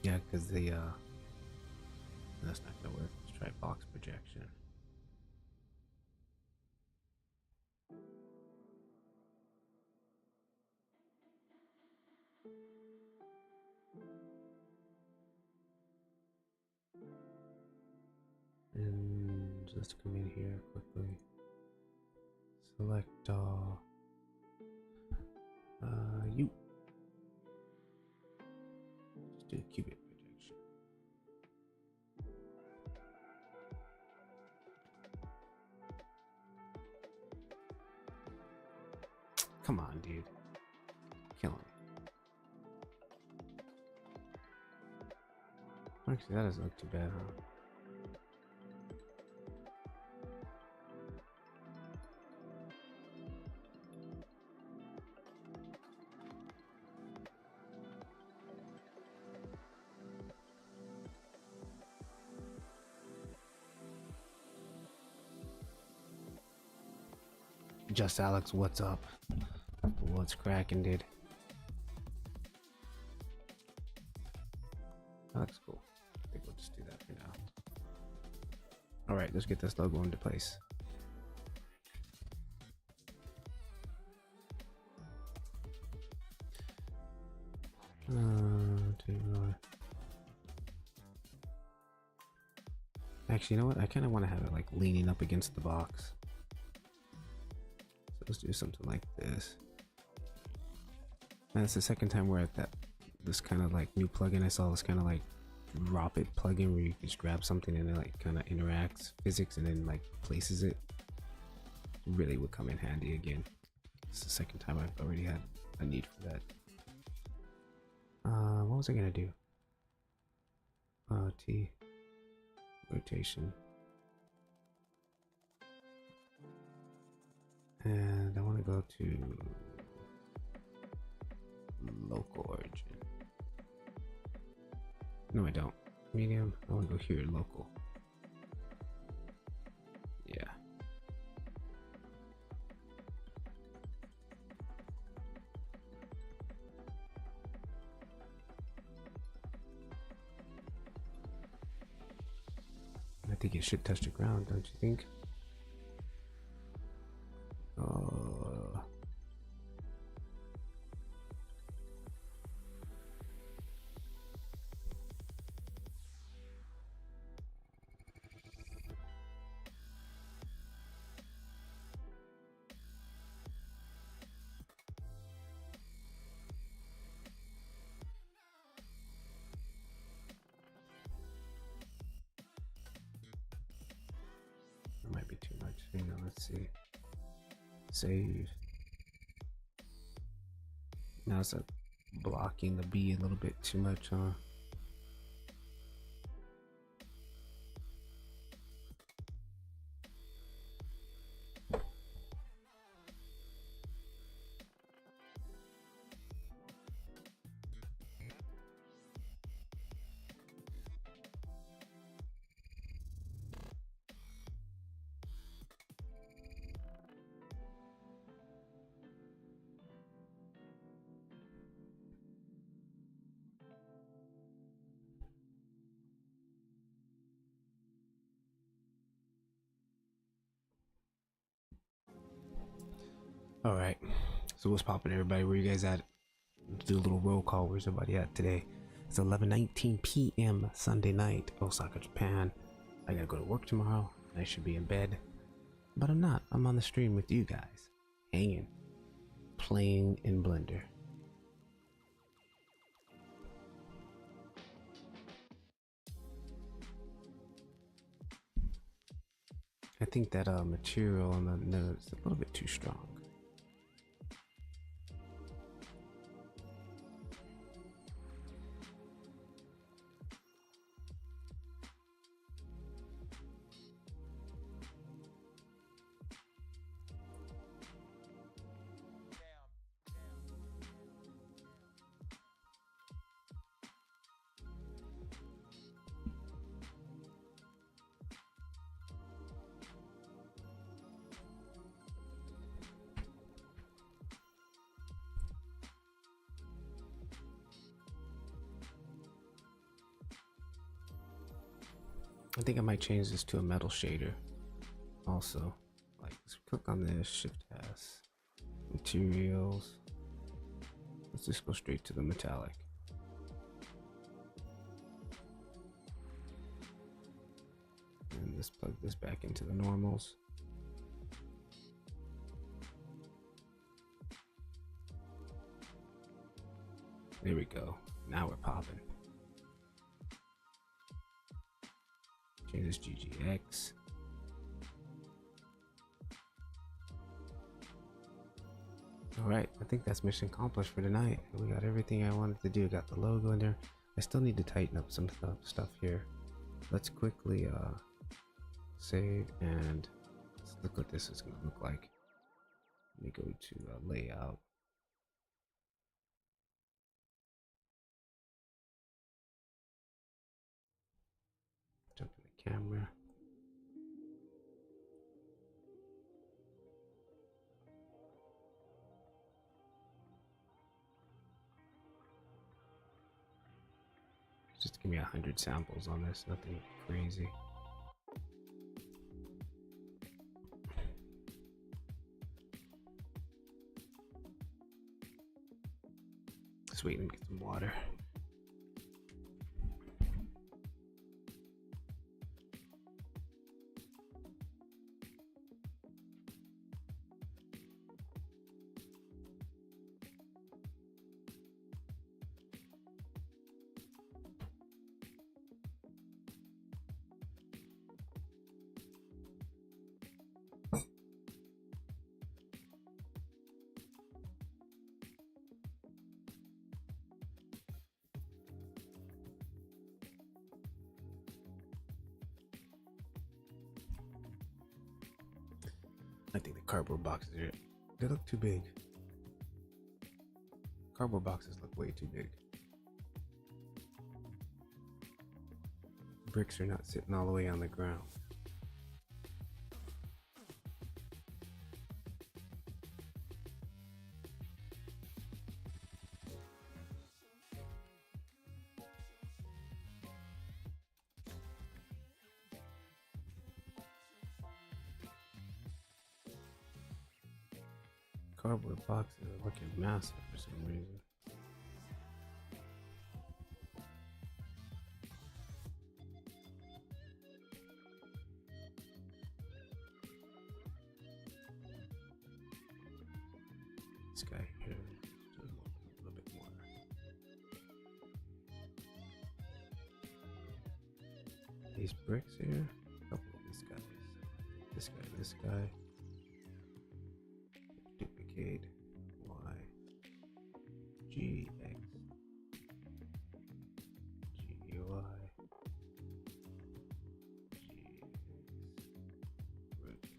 Yeah, because that's not gonna work. Let's try box projection. And let's come in here quickly. Select you. Just do a qubit projection. Come on, dude. Killing me. Actually, that doesn't look too bad, huh? Just Alex, what's up? What's cracking, dude? That looks cool. I think we'll just do that for now. Alright, let's get this logo into place. Actually, you know what? I kind of want to have it like leaning up against the box. So let's do something like this. And it's the second time we're at this kind of like new plugin. I saw this kind of like drop it plugin where you can just grab something and it like kind of interacts physics and then like places it. Really would come in handy again. It's the second time I've already had a need for that. What was I gonna do? T rotation, and I want to go to local origin. No, I don't. Medium. I want to go here, local. Yeah. I think it should touch the ground, don't you think? Might be too much. Hang on, let's see. Save. Now it's blocking the B a little bit too much, huh? All right. So what's poppin', everybody? Where you guys at? Let's do a little roll call. Where's everybody at today? It's 11:19 p.m. Sunday night, Osaka, Japan. I gotta go to work tomorrow. I should be in bed, but I'm not. I'm on the stream with you guys, hanging, playing in Blender. I think that material on the nose is a little bit too strong. I think I might change this to a metal shader also. Like, let's click on this, Shift S, materials. Let's just go straight to the metallic. And let's plug this back into the normals. There we go. Now we're popping. Change this GGX. Alright, I think that's mission accomplished for tonight. We got everything I wanted to do. Got the logo in there. I still need to tighten up some stuff here. Let's quickly save and let's look what this is going to look like. Let me go to layout. Jump in the camera. Just give me 100 samples on this, nothing crazy. Just waiting to get some water. I think the cardboard boxes are, they look too big. Cardboard boxes look way too big. Bricks are not sitting all the way on the ground. Cardboard boxes are looking massive for some reason. This guy here, just a little bit more. These bricks here, a couple of these guys. This guy, this guy. Duplicate Y G X G Y G X rotate.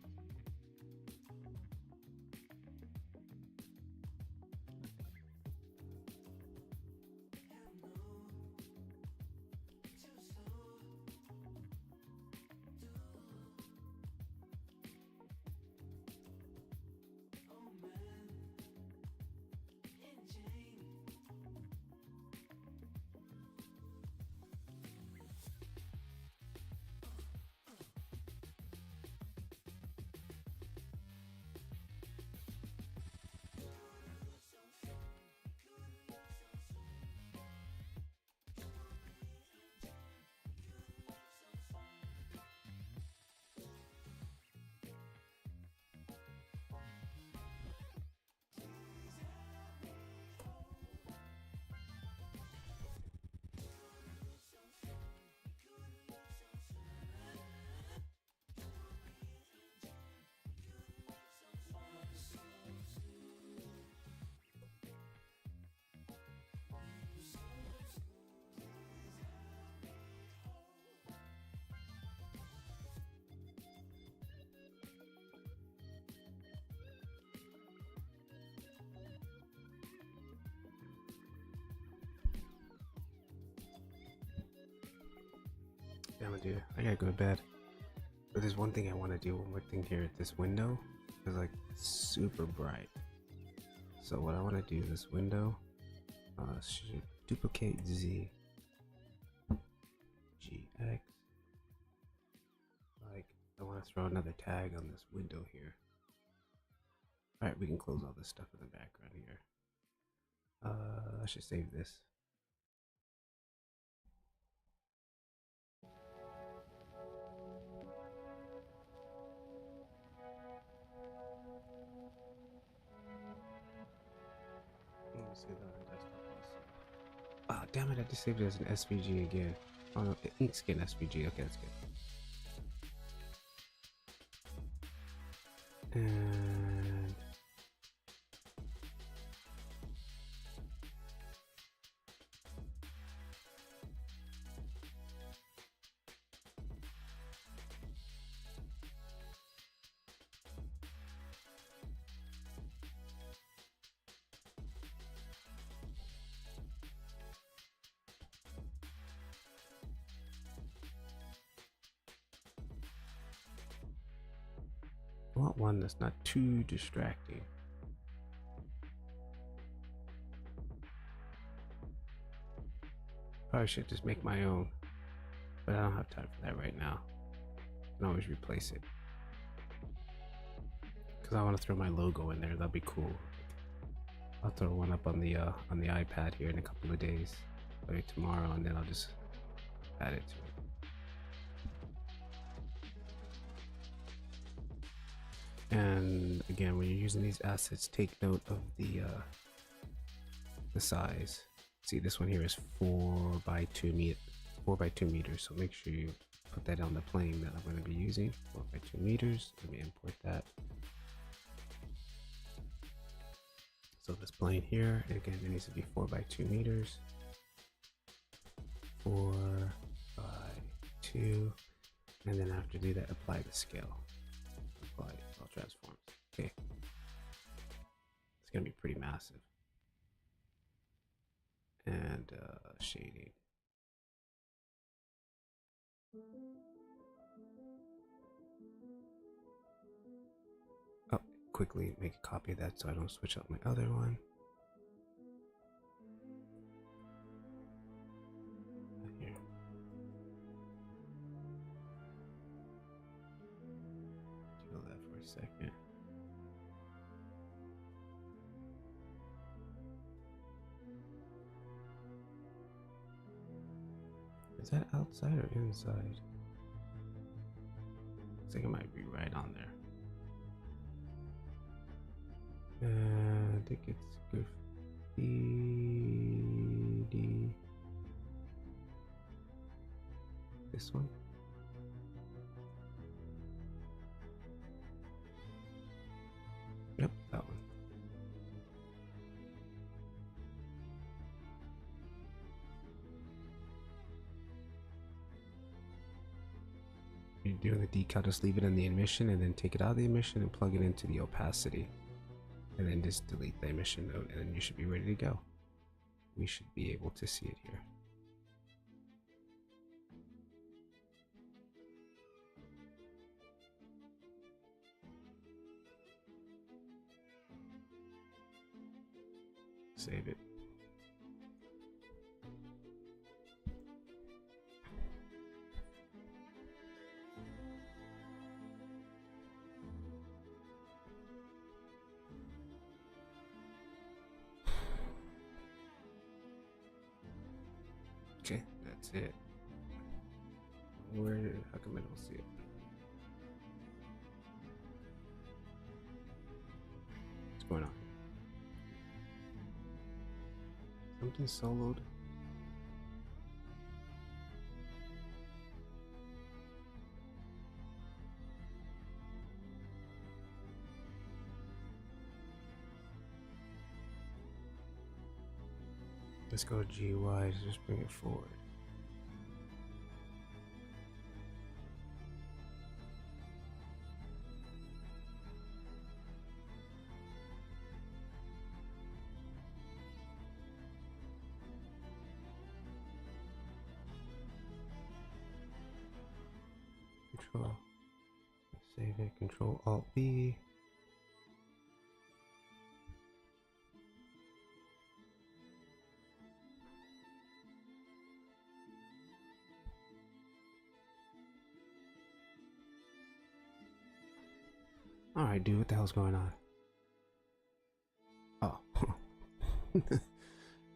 Damn it, dude. I gotta go to bed. But there's one thing I want to do. One more thing here. This window is like super bright. So what I want to do, this window, should duplicate Z, GX. Like I want to throw another tag on this window here. All right, we can close all this stuff in the background here. I should save this. damn it, I just saved it as an SVG again. Oh no, ink skin SVG. Okay, that's good. And I want one that's not too distracting. Probably should just make my own, but I don't have time for that right now. I can always replace it because I want to throw my logo in there. That'd be cool. I'll throw one up on the iPad here in a couple of days, maybe tomorrow, and then I'll just add it to it. And again, when you're using these assets, take note of the size. See, this one here is 4 by 2 meters. So make sure you put that on the plane that I'm going to be using. 4 by 2 meters. Let me import that. So this plane here, again, it needs to be 4 by 2 meters. 4 by 2, and then after do that, apply the scale. Apply all transforms. Okay, it's gonna be pretty massive. And shading. Oh, quickly make a copy of that so I don't switch out my other one. Here. Chill that for a second. Is that outside or inside? I think it might be right on there. I think it's graffiti. This one. Yep, that one. You're doing the decal, just leave it in the emission and then take it out of the emission and plug it into the opacity. And then just delete the emission node and then you should be ready to go. We should be able to see it here. Save it. Okay, that's it. How come I don't see it? What's going on? Something soloed. Let's go GUI, just bring it forward. Control, save it, Control Alt B. Alright, dude, what the hell's going on? Oh.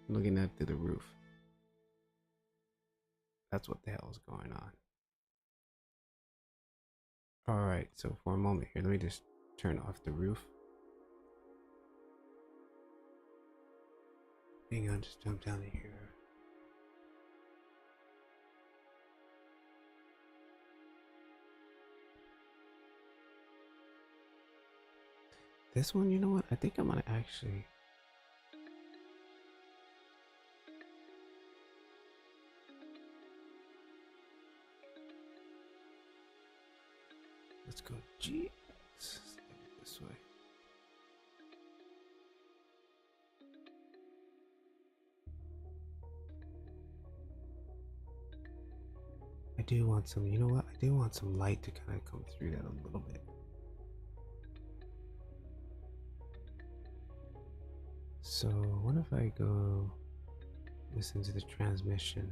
Looking at through the roof. That's what the hell is going on. Alright, so for a moment here, let me just turn off the roof. Hang on, just jump down here. This one, you know what? I think I'm gonna actually. Let's go GX. This way. I do want some, you know what? I do want some light to kind of come through that a little bit. So what if I go listen to the transmission?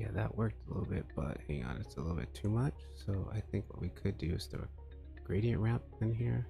Yeah, that worked a little bit, but hang on, it's a little bit too much. So I think what we could do is throw a gradient ramp in here.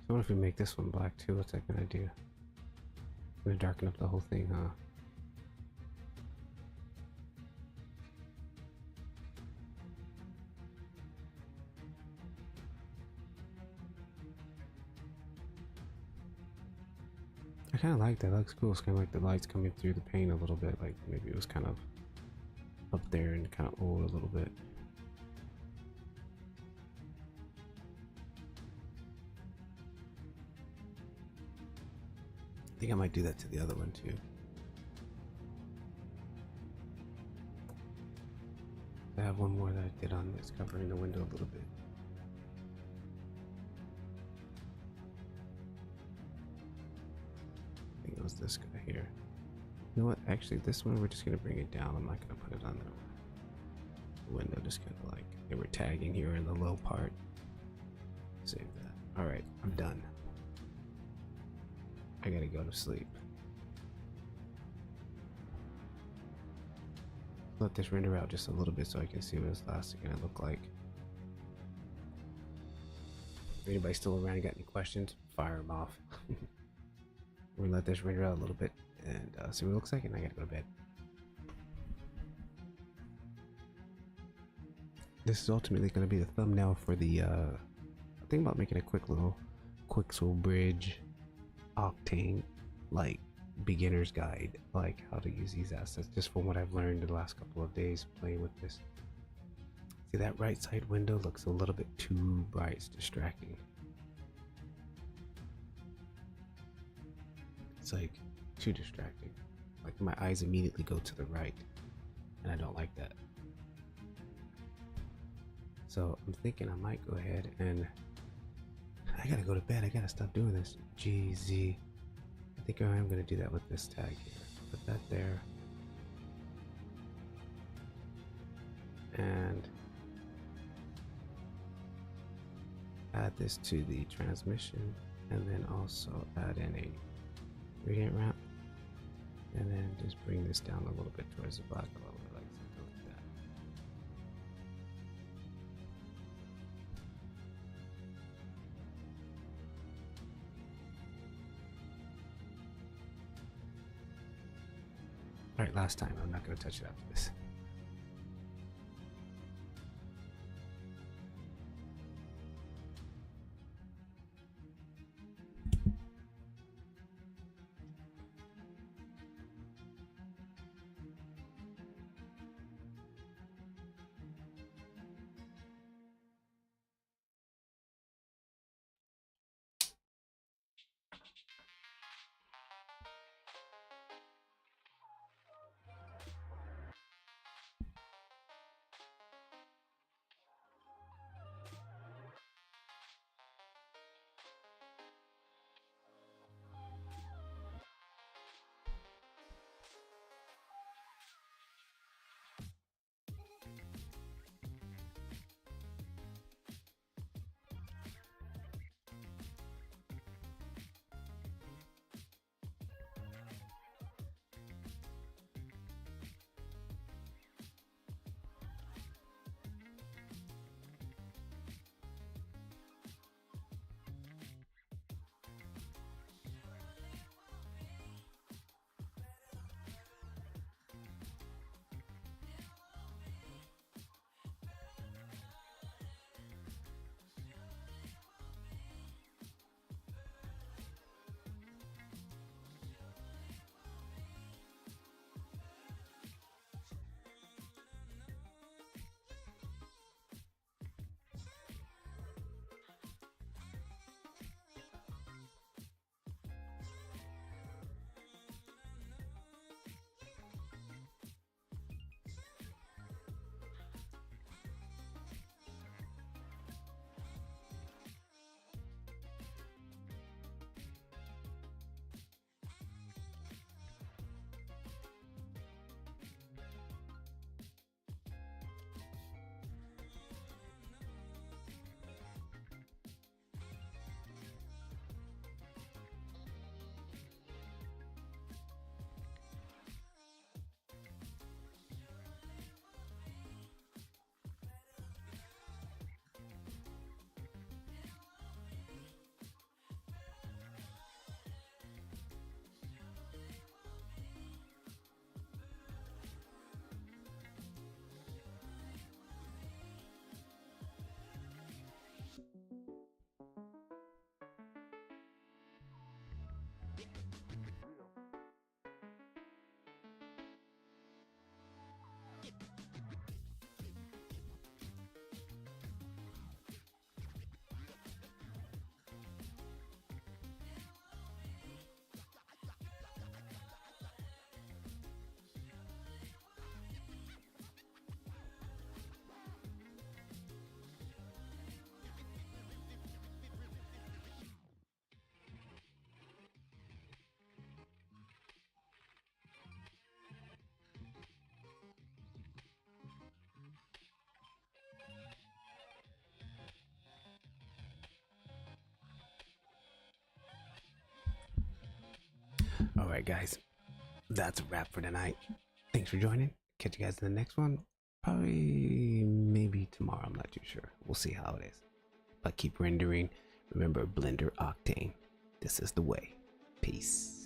So what if we make this one black too? What's that gonna do? Gonna darken up the whole thing, huh? I kind of like that. That looks cool. It's kind of like the lights coming through the pane a little bit. Like maybe it was kind of up there and kind of old a little bit. I think I might do that to the other one too. I have one more that I did on this, covering the window a little bit. I think it was this guy here. You know what? Actually, this one we're just gonna bring it down. I'm not gonna put it on the window. Just kind of like they were tagging here in the low part. Save that. All right, I'm done. I gotta go to sleep. Let this render out just a little bit so I can see what it's last gonna look like. If anybody's still around, got any questions, fire them off. We're gonna let this render out a little bit and see what it looks like, and I gotta go to bed. This is ultimately gonna be the thumbnail for the I think about making a quick little Quixel Bridge Octane like beginner's guide, like how to use these assets, just from what I've learned in the last couple of days playing with this. See, that right side window looks a little bit too bright, it's distracting. It's like too distracting. Like my eyes immediately go to the right, and I don't like that. So I'm thinking I might go ahead and I gotta go to bed. I gotta stop doing this. GZ. I think I am gonna do that with this tag here. Put that there. And add this to the transmission, and then also add in a gradient ramp, and then just bring this down a little bit towards the black, a little bit like something like Alright, last time. I'm not going to touch it after this. Alright, guys. That's a wrap for tonight. Thanks for joining. Catch you guys in the next one. Probably maybe tomorrow. I'm not too sure. We'll see how it is. But keep rendering. Remember, Blender Octane. This is the way. Peace.